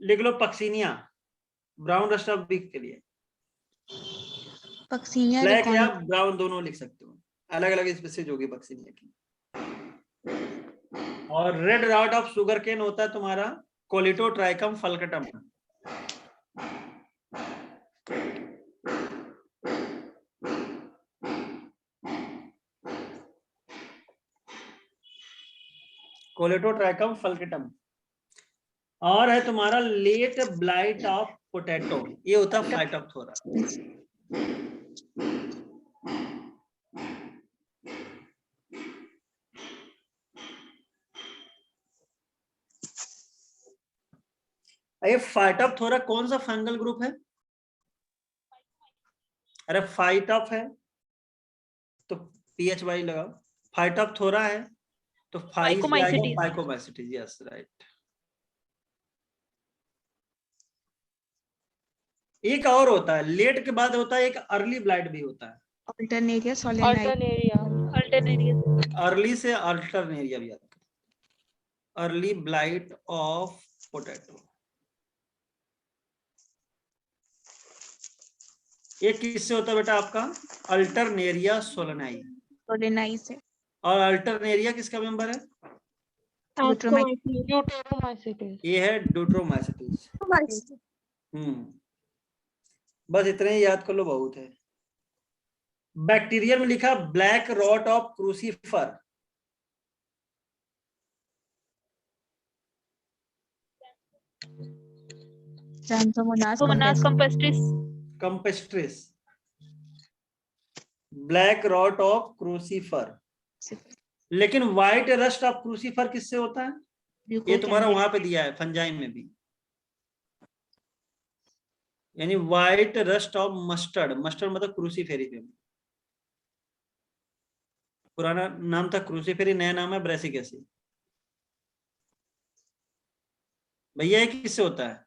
लिख लो puccinia, brown rust of wheat के लिए। पक्सीनिया ब्लैक या ब्राउन दोनों लिख सकते हो, अलग अलग स्पीसीज होगी पक्सीनिया की। और red rot of sugar cane होता है तुम्हारा कोलेटोट्राइकम फल्कटम। कोलेटोट्राइकम फल्कटम। और है तुम्हारा लेट ब्लाइट ऑफ पोटैटो, ये होता है फाइटोप्थोरा। ये फाइटोप्थोरा कौन सा फंगल ग्रुप है? अरे फाइटोप है तो PHY लगाओ, फाइटोप्थोरा है तो फाइकोमाइसिटीज। Yes right. एक और होता है लेट के बाद होता है, एक अर्ली ब्लाइट भी होता है। अल्टरनेरिया सोलेनाई, अर्ली से अल्टरनेरिया भी आता है, अर्ली ब्लाइट ऑफ पोटैटो। ये किससे होता है बेटा आपका? अल्टरनेरिया सोलेनाई से। और अल्टरनेरिया किसका मेंबर है? ये है ड्यूट्रोमाइसिटीज। बस इतने ही याद कर लो, बहुत है। बैक्टीरिया में लिखा black rot of crucifer. Xanthomonas campestris, black rot of crucifer. लेकिन व्हाइट रस्ट ऑफ क्रूसीफर किससे होता है? ये तुम्हारा वहां पे दिया है फंजाई में भी, यानी white rust of mustard. Mustard मतलब क्रूसीफेरी। पुराना नाम था क्रूसीफेरी, नया नाम है ब्रेसिकेसी। भैया ये किससे होता है?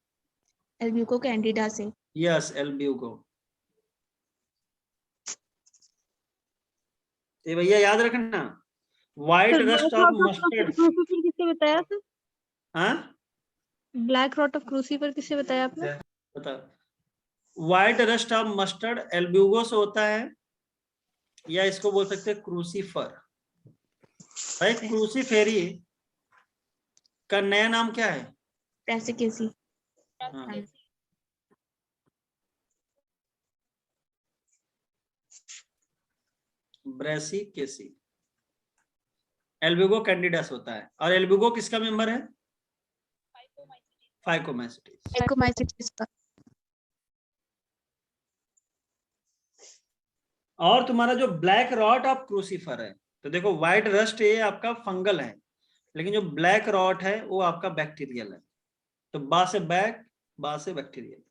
एल्ब्यूको कैंडिडा से। यस एल्ब्यूको। ये भैया याद रखना, व्हाइट रस्ट ऑफ मस्टर्ड। किससे बताया सर? हाँ ब्लैक रॉट ऑफ क्रूसीफर किससे बताया आपने? बता। White rust of mustard Albugo से होता है, या इसको बोल सकते हैं क्रूसीफर। भाई क्रूसीफेरी का नया नाम क्या है? ब्रेसिकेसी। हाँ। ब्रेसिकेसी। एल्ब्यूगो कैंडिडास होता है, और एल्ब्यूगो किसका मेंबर है? फाइकोमाइसिटीज। और तुम्हारा जो ब्लैक रॉट ऑफ क्रूसीफर है, तो देखो व्हाइट रस्ट ये आपका फंगल है, लेकिन जो ब्लैक रॉट है वो आपका बैक्टीरियल है। तो बा से बैक्टीरियल।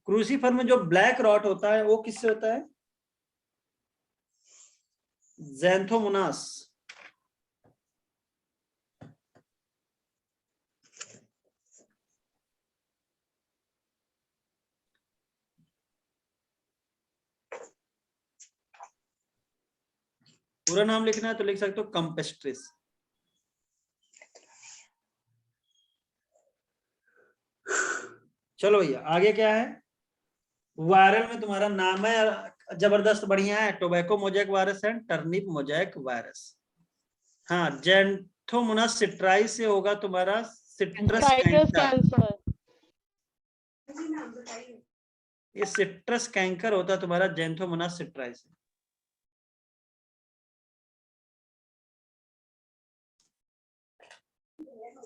क्रूसीफर में जो ब्लैक रॉट होता है वो किससे होता है? ज़ैंथोमोनास। पूरा नाम लिखना है तो लिख सकते हो कंपेस्ट्रिस। चलो भैया आगे क्या है? वायरल में तुम्हारा नाम है जबरदस्त बढ़िया है, टोबैको मोजैक वायरस है, टर्निप मोजैक वायरस। हाँ ज़ैंथोमोनास सिट्राई से होगा तुम्हारा सिट्रस कैंकर। ये सिट्रस कैंकर होता है तुम्हारा ज़ैंथोमोनास सिट्राई से।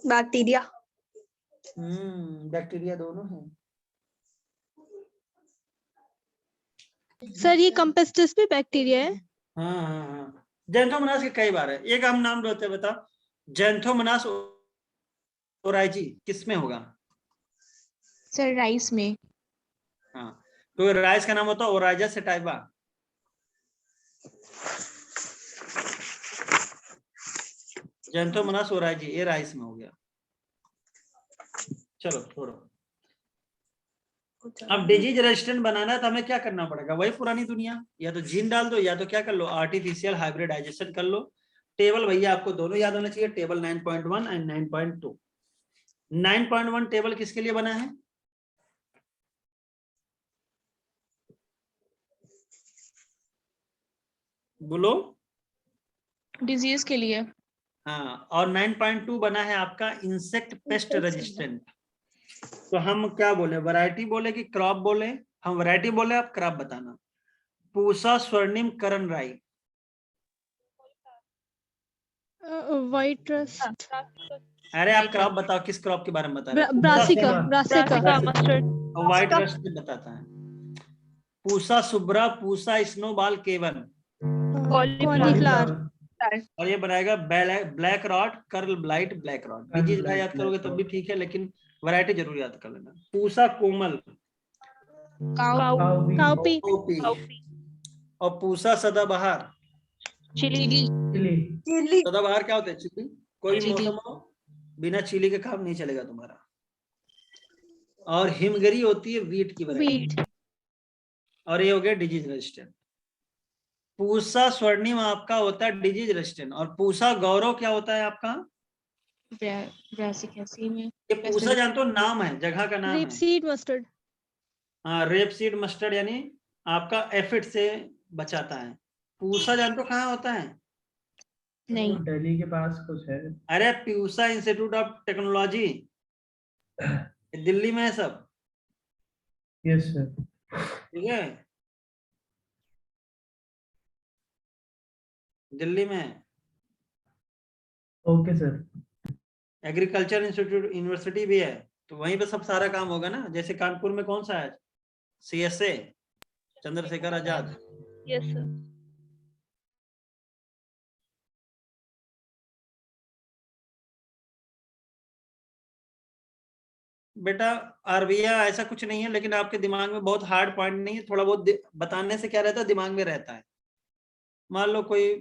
बैक्टीरिया। बैक्टीरिया दोनों है। सर ये कंपेस्टिस भी बैक्टीरिया है? हाँ। ज़ैंथोमोनास के कई बार है। एक हम नाम लेते हैं, बता। ज़ैंथोमोनास ओराइजी किस में होगा? सर राइस में। हाँ तो राइस का नाम होता है ओराइजा सेटाइवा। ज़ैंथोमोनास ओराइजी ये राइस में हो गया। चलो छोड़ो। अब डिजीज रेजिस्टेंट बनाना है तो हमें क्या करना पड़ेगा? वही पुरानी दुनिया, या तो जीन डाल दो या तो क्या कर लो, आर्टिफिशियल हाइब्रिडाइजेशन कर लो। टेबल भैया आपको दोनों याद होना चाहिए, टेबल 9.1 एंड 9.2। 9.1 टेबल किसके लिए बना है? बोलो। डिजीज के लिए। हाँ और 9.2 बना है आपका इंसेक्ट पेस्ट रेजिस्टेंट। तो हम क्या बोले, वैरायटी बोले कि क्रॉप बोले? हम वैरायटी बोले, आप क्रॉप बताना। पूसा स्वर्णिम करण राई। White rust. अरे आप क्रॉप बताओ, किस क्रॉप के बारे में बता रहे हैं? ब्रासिका। व्हाइट रस्ट बताता है। पूसा सुब्रा, पूसा स्नोबॉल केवन। कॉलीफ्लावर। और ये बनाएगा black rod, curl light black rod. Disease ना याद करोगे तब भी ठीक है, लेकिन वैरायटी जरूर याद कर लेना। पूसा कोमल, काउपी। कौपी। और पूसा सदाबहार, चिली। चिल्ली। सदाबहार क्या होता है? चिली। कोई भी चिली। मौसम हो, बिना चिली के काम नहीं चलेगा तुम्हारा। और हिमगिरी होती है वीट की वैरायटी। और ये हो गया डिजीज रेजिस्टेंट। पूसा स्वर्णिम आपका होता है डिजीज रेजिस्टेंट, और पूसा गौरव क्या होता है आपका? ये पूसा जानते हो, नाम है, जगह का नाम है। Rapeseed mustard. हाँ, रेपसीड मस्टर्ड, यानी आपका एफिड से बचाता है। पूसा जानते हो कहाँ होता है? नहीं। दिल्ली के पास कुछ है। अरे Pusa institute of technology, Delhi में है सब। Yes sir. ठीक है, दिल्ली में है। Okay sir. Agriculture institute university भी है, तो वहीं पे सब सारा काम होगा ना। जैसे कानपुर में कौन सा है? CSA, Chandrashekhar Azad. Yes sir. बेटा आरबिया ऐसा कुछ नहीं है, लेकिन आपके दिमाग में बहुत हार्ड पॉइंट नहीं है, थोड़ा बहुत बताने से क्या रहता है, दिमाग में रहता है। मान लो कोई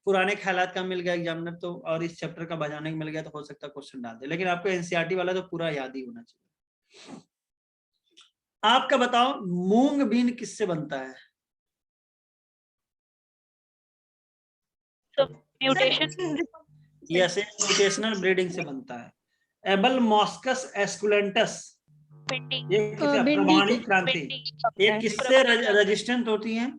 पुराने ख्यालात का मिल गया एग्जामिनर तो, और इस चैप्टर का बजाने का मिल गया, तो हो सकता है क्वेश्चन डाल दे, लेकिन आपको एनसीईआरटी वाला तो पूरा याद ही होना चाहिए। आपका बताओ, मूंग बीन किससे बनता है? म्यूटेशन। यस, म्यूटेशनल ब्रीडिंग से बनता है। एबल मॉस्कस एस्कुलेंटस, ये प्रमाणी क्रांति, ये किससे रेजिस्टेंट होती है?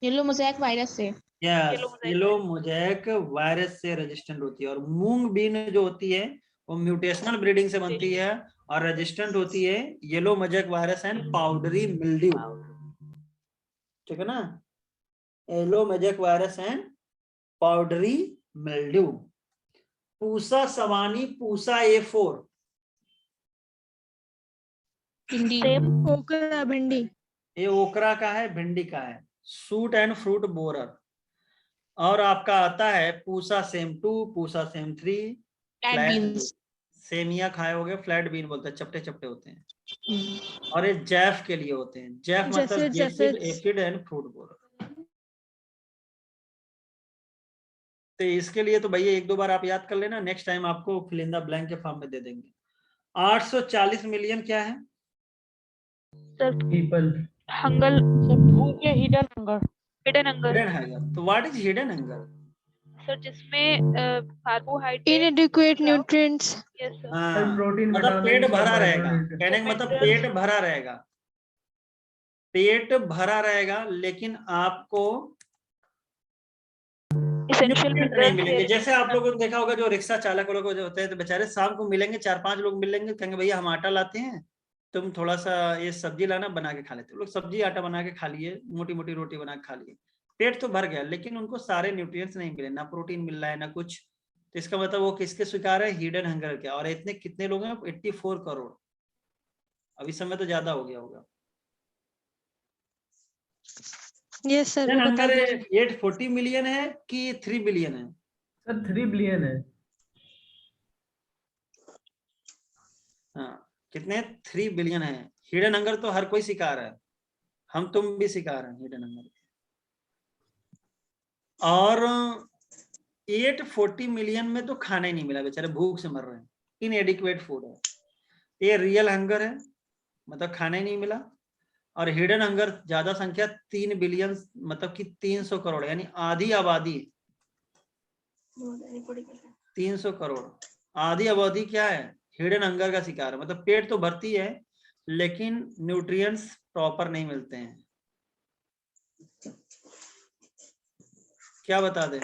येलो मोज़ेक वायरस से। यस, येलो मोज़ेक वायरस से रेजिस्टेंट होती है। और मूंग बीन जो होती है वो म्यूटेशनल ब्रीडिंग से बनती है और रेजिस्टेंट होती है yellow mosaic virus and powdery mildew. ठीक है ना, yellow mosaic virus and powdery mildew. Pusa Sawani, Pusa A4, भिंडी। ओकरा भिंडी। ये ओकरा का है, भिंडी का है। Suit and fruit borer. और आपका आता है Pusa same 2, Pusa same 3, flat semiya खाए हो गए, फ्लैट बीन बोलते हैं, चपटे चपटे होते हैं। और ये जैफ के लिए होते हैं। जैफ मतलब jassid, aphid and fruit borer. तो इसके लिए तो भैया 1-2 बार आप याद कर लेना, नेक्स्ट टाइम आपको फिल इन द ब्लैंक के फॉर्म में दे देंगे। 840 मिलियन क्या है? पीपल। हंगर, भूख या hidden hunger. Hidden hunger. Hidden hunger. तो what is hidden hunger? Sir जिसमें carbohydrate, inadequate nutrients. Yes sir. हाँ, प्रोटीन, मतलब पेट भरा रहेगा, कहने का मतलब पेट भरा रहेगा, पेट भरा रहेगा, लेकिन आपको एसेंशियल नहीं मिनरल्स मिलेंगे। जैसे आप लोगों ने देखा होगा, जो रिक्शा चालक लोग जो होते हैं, तो बेचारे शाम को मिलेंगे, 4-5 लोग मिलेंगे, कहेंगे भैया हम आटा लाते हैं, तुम थोड़ा सा ये सब्जी लाना, बना के खा लेते। लोग सब्जी आटा बना के खा लिए, मोटी मोटी रोटी बना के खा लिए, पेट तो भर गया, लेकिन उनको सारे न्यूट्रिएंट्स नहीं मिले, ना प्रोटीन मिल रहा है ना कुछ। तो इसका मतलब वो किसके शिकार है? हिडन हंगर के। और इतने कितने लोग हैं? 84 करोड़। अभी समय तो ज्यादा हो गया होगा। यस सर, वो बता दीजिए। 840 मिलियन है कि 3 बिलियन है? सर 3 बिलियन है। हाँ, कितने? 3 बिलियन है। हिडन हंगर तो हर कोई शिकार है, हम तुम भी शिकार हैं हिडन हंगर के। और 840 मिलियन में तो खाना ही नहीं मिला, बेचारे भूख से मर रहे हैं, इनएडिक्वेट फूड है। ये रियल हंगर है, मतलब खाना ही नहीं मिला। और हिडन हंगर ज्यादा संख्या 3 बिलियन, मतलब कि 300 करोड़, यानी आधी आबादी, 300 करोड़ आधी आबादी क्या है? हिडन हंगर का शिकार है। मतलब पेट तो भरती है, लेकिन न्यूट्रिएंट्स प्रॉपर नहीं मिलते हैं। क्या बता दें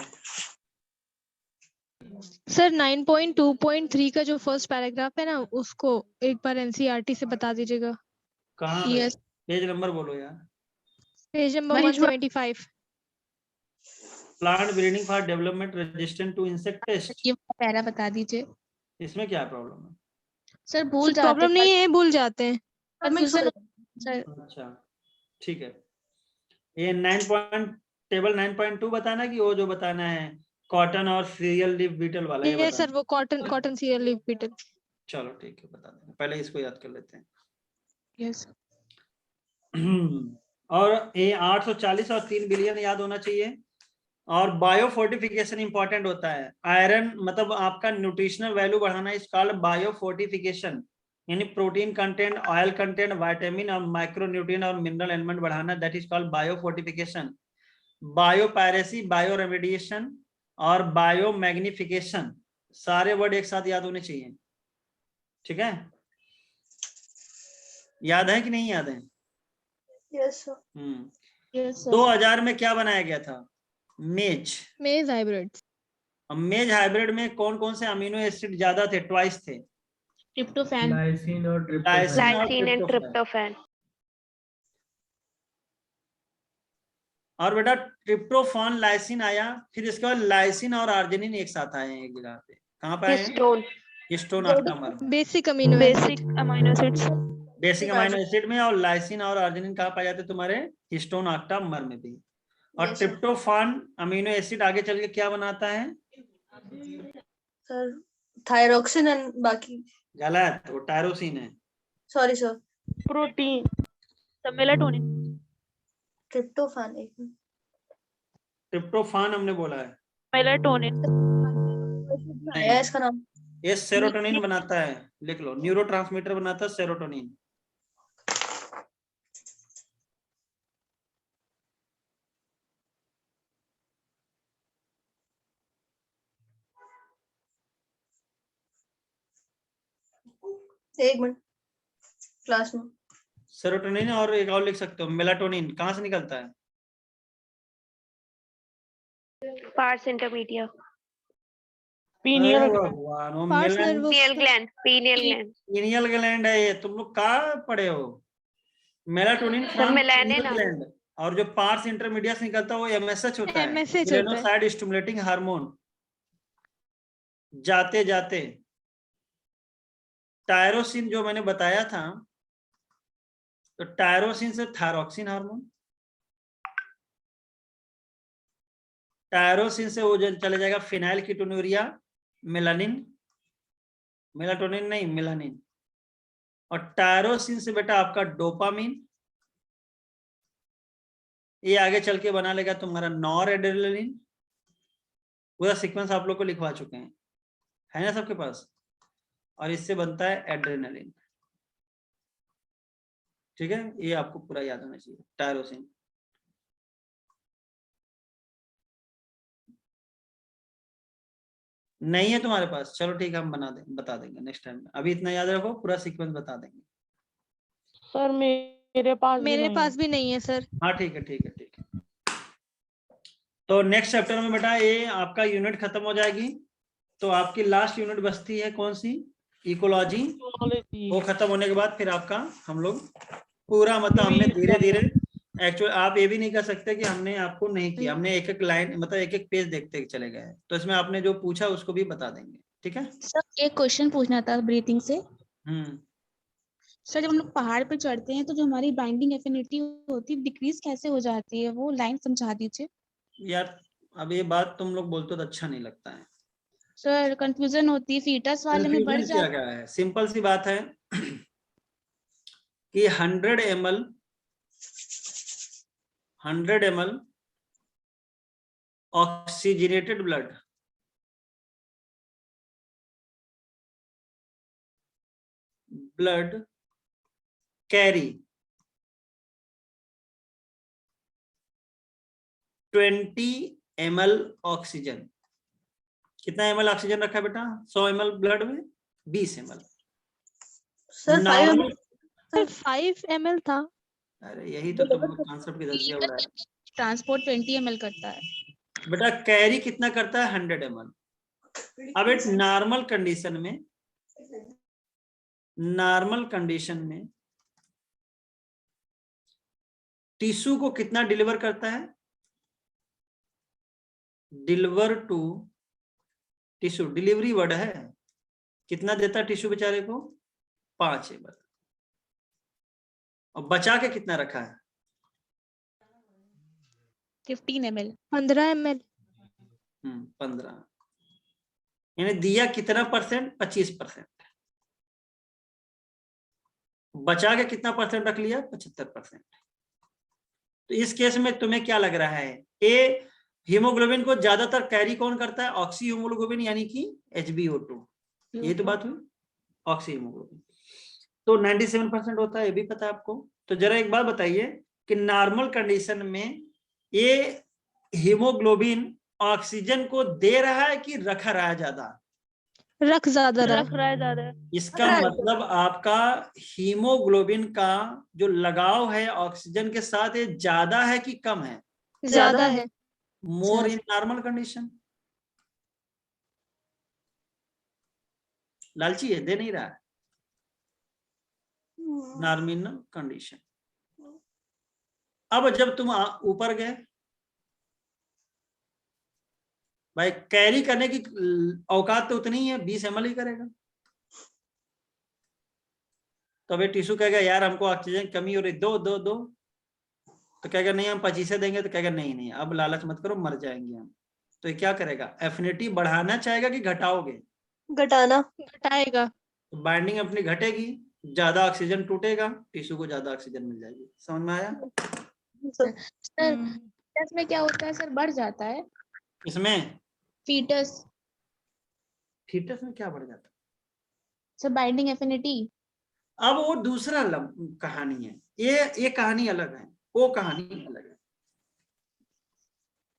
सर? 9.2.3 का जो फर्स्ट पैराग्राफ है ना, उसको एक बार एनसीईआरटी से बता दीजिएगा। कहाँ? यस, पेज नंबर बोलो यार। Page number 175। Plant breeding for development resistant to insect pest. ये पैरा बता दीजिए इसमें क्या प्रॉब्लम है? सर। भूल जाते प्रॉब्लम नहीं है, भूल जाते हैं। Confusion sir. अच्छा ठीक है। ये 9. टेबल 9.2 बताना कि वो जो बताना है कॉटन और सीरियल लीफ बीटल वाला? ये ये बताना। सर वो कॉटन सीरियल लीफ बीटल। चलो ठीक है, बता देंगे, पहले इसको याद कर लेते हैं। यस। और ये 840 और 3 बिलियन याद होना चाहिए। और बायो फोर्टिफिकेशन इंपॉर्टेंट होता है। आयरन मतलब आपका न्यूट्रिशनल वैल्यू बढ़ाना इस कॉल्ड बायो फोर्टिफिकेशन, यानी protein content, oil content, vitamin और माइक्रो न्यूट्रिएंट और मिनरल एलिमेंट बढ़ाना, that is called bio fortification. Bio piracy, bio remediation और बायो मैग्निफिकेशन, सारे वर्ड एक साथ याद होने चाहिए। ठीक है, याद है कि नहीं याद है? Yes sir. Yes sir. 2000 में क्या बनाया गया था? मेज हाइब्रिड। मेज हाइब्रिड में कौन कौन से अमीनो एसिड ज्यादा थे? ट्वाइस थे। ट्रिप्टोफैन। लाइसिन और लाइसिन ट्रिप्टोफैन। और लाइसिन एंड ट्रिप्टोफैन। ट्रिप्टोफैन। और बेटा ट्रिप्टोफान लाइसिन आया, फिर इसके बाद लाइसिन और आर्जिनिन एक साथ आए हैं एक जगह पे। कहाँ पे आए हैं? हिस्टोन। हिस्टोन ऑक्टामर में। Basic amino basic acid. Amino acids. Basic amino acid में। और लाइसिन और आर्जिनिन कहाँ पाए जाते हैं? तुम्हारे हिस्टोन ऑक्टामर में भी। और Yes, sir. Tryptophan amino acid आगे चल के क्या बनाता है? सर थायरोक्सिन एंड बाकी। गलत, वो टायरोसिन है। Sorry sir. Protein. Melatonin. Tryptophan एक मिनट। ट्रिप्टोफान हमने बोला है। मेलाटोनिन। है इसका नाम। ये सेरोटोनिन बनाता है, लिख लो, न्यूरोट्रांसमीटर बनाता है सेरोटोनिन। एक मिनट क्लास में। सेरोटोनिन और एक और लिख सकते हो, मेलाटोनिन। कहाँ से निकलता है? Parse intermedia. पीनियल अरे भगवान, वो parts melanin pineal gland. Pineal gland. Pineal gland है ये। तुम लोग कहाँ पढ़े हो? Melatonin from melanin. Pineal gland. और जो पार्स इंटरमीडिया से निकलता है वो एमएसएच होता है, MSH होता है। मेलानोसाइड स्टिमुलेटिंग हार्मोन। जाते जाते टायरोसिन जो मैंने बताया था, तो टायरोसिन से थायरोक्सिन हार्मोन, टायरोसिन से वो चले जाएगा फिनाइल कीटोन्यूरिया, मेलानिन, मेलाटोनिन नहीं मेलानिन। और टायरोसिन से बेटा आपका डोपामिन, ये आगे चल के बना लेगा तुम्हारा नॉर एड्रेनलिन। पूरा सीक्वेंस आप लोग को लिखवा चुके हैं, है ना सबके पास? और इससे बनता है एड्रेनलिन। ठीक है, ये आपको पूरा याद होना चाहिए। टायरोसिन नहीं है तुम्हारे पास? चलो ठीक है, हम बता देंगे नेक्स्ट टाइम। अभी इतना याद रखो, पूरा सीक्वेंस बता देंगे। सर मेरे पास भी नहीं है सर। हाँ ठीक है ठीक है ठीक है। तो नेक्स्ट चैप्टर में बेटा ये आपका यूनिट खत्म हो जाएगी, तो आपकी लास्ट यूनिट बचती है कौन सी? इकोलॉजी। वो खत्म होने के बाद फिर आपका हम लोग पूरा मतलब हमने धीरे धीरे, एक्चुअली आप ये भी नहीं कर सकते कि हमने आपको नहीं किया, हमने एक एक लाइन मतलब एक एक पेज देखते चले गए। तो इसमें आपने जो पूछा उसको भी बता देंगे। ठीक है सर एक क्वेश्चन पूछना था ब्रीथिंग से। हम्म। सर जब हम लोग पहाड़ पे चढ़ते हैं तो जो हमारी बाइंडिंग एफिनिटी होती है डिक्रीज कैसे हो जाती है? वो लाइन समझा दीजिए यार अब ये बात तुम लोग बोलते हो तो अच्छा नहीं लगता है। सर। कंफ्यूजन होती है, फीटस वाले में बढ़ कंफ्यूजन क्या जाती क्या है? सिंपल सी बात है कि 100 ml oxygenated blood carry 20 ml oxygen. कितना ml ऑक्सीजन रखा है बेटा 100 ml ब्लड में? 20 ml। सर 5 ml था। अरे यही तो तुम लोग कॉन्सेप्ट की दर्जिया उड़ा है। ट्रांसपोर्ट 20 ml करता है। बेटा कैरी कितना करता है? 100 ml। अब एक नॉर्मल कंडीशन में टिश्यू को कितना डिलीवर करता है? Deliver to tissue, delivery word है। कितना देता है टिश्यू बेचारे को? 5 ml। और बचा के कितना रखा है? 15 ml. 15 ml. 15, यानी दिया कितना परसेंट? 25%। बचा के कितना परसेंट रख लिया? 75%। तो इस केस में तुम्हें क्या लग रहा है? ए, हीमोग्लोबिन को ज्यादातर कैरी कौन करता है? ऑक्सी हीमोग्लोबिन यानी कि HbO2। ये तो बात हुई, ऑक्सी हीमोग्लोबिन तो 97% होता है, ये भी पता है आपको। तो जरा एक बात बताइए कि नॉर्मल कंडीशन में ये हीमोग्लोबिन ऑक्सीजन को दे रहा है कि रख रहा है? ज्यादा रख ज्यादा रहा। रख रहा है ज्यादा। इसका मतलब आपका हीमोग्लोबिन का जो लगाव है ऑक्सीजन के साथ, ये ज्यादा है कि कम है? ज्यादा है। मोर इन नॉर्मल कंडीशन। लालची है, दे नहीं रहा है। Normal condition. अब जब तुम ऊपर गए, भाई कैरी करने की औकात तो उतनी ही है, 20 ml ही करेगा। तो अभी टिश्यू कहेगा यार हमको ऑक्सीजन कमी हो रही, दो दो दो, तो कहेगा नहीं हम 25 देंगे, तो कहेगा नहीं नहीं अब लालच मत करो, मर जाएंगे हम। तो ये क्या करेगा? एफिनिटी बढ़ाना चाहेगा कि घटाओगे? घटाना। घटाएगा। तो बाइंडिंग अपनी घटेगी, ज्यादा ऑक्सीजन टूटेगा, टिश्यू को ज्यादा ऑक्सीजन मिल जाएगी। समझ में आया? सर फीटस में क्या होता है सर? बढ़ जाता है इसमें फीटस। फीटस में क्या बढ़ जाता है? Sir binding affinity. अब वो दूसरा कहानी है, ये कहानी अलग है, वो कहानी अलग है।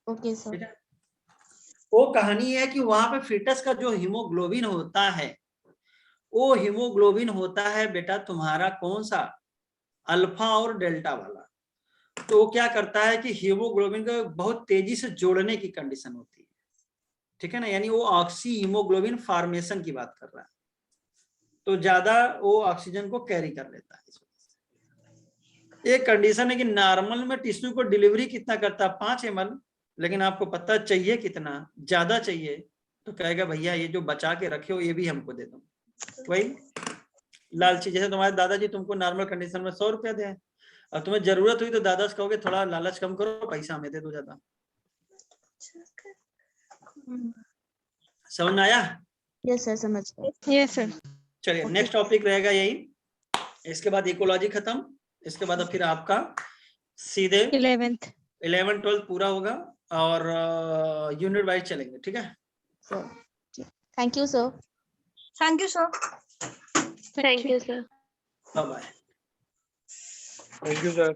Okay sir. ठीक है? वो कहानी है कि वहां पे फीटस का जो हीमोग्लोबिन होता है, वो हीमोग्लोबिन होता है बेटा तुम्हारा कौन सा? अल्फा और डेल्टा वाला। तो वो क्या करता है कि हीमोग्लोबिन को बहुत तेजी से जोड़ने की कंडीशन होती है। ठीक है ना? यानी वो ऑक्सी हीमोग्लोबिन फॉर्मेशन की बात कर रहा है, तो ज्यादा वो ऑक्सीजन को कैरी कर लेता है। एक कंडीशन है कि नॉर्मल में टिश्यू को डिलीवरी कितना करता है? 5 ml, लेकिन आपको पता चाहिए कितना? ज्यादा चाहिए, तो कहेगा भैया ये जो बचा के रखे हो ये भी हमको दे दो। वही लालची, जैसे तुम्हारे दादाजी तुमको नॉर्मल कंडीशन में 100 रुपया दे, और तुम्हें जरूरत हुई तो दादा से कहोगे थोड़ा लालच कम करो, पैसा हमें दे दो ज्यादा। समझ में आया? यस सर, समझ गए। Yes sir. चलिए नेक्स्ट टॉपिक रहेगा यही, इसके बाद इकोलॉजी खत्म, इसके बाद फिर आपका सीधे 11th 11 12 पूरा होगा और यूनिट वाइज चलेंगे। ठीक है sir, thank you sir. Thank you sir. Thank you sir. Bye bye. Thank you sir.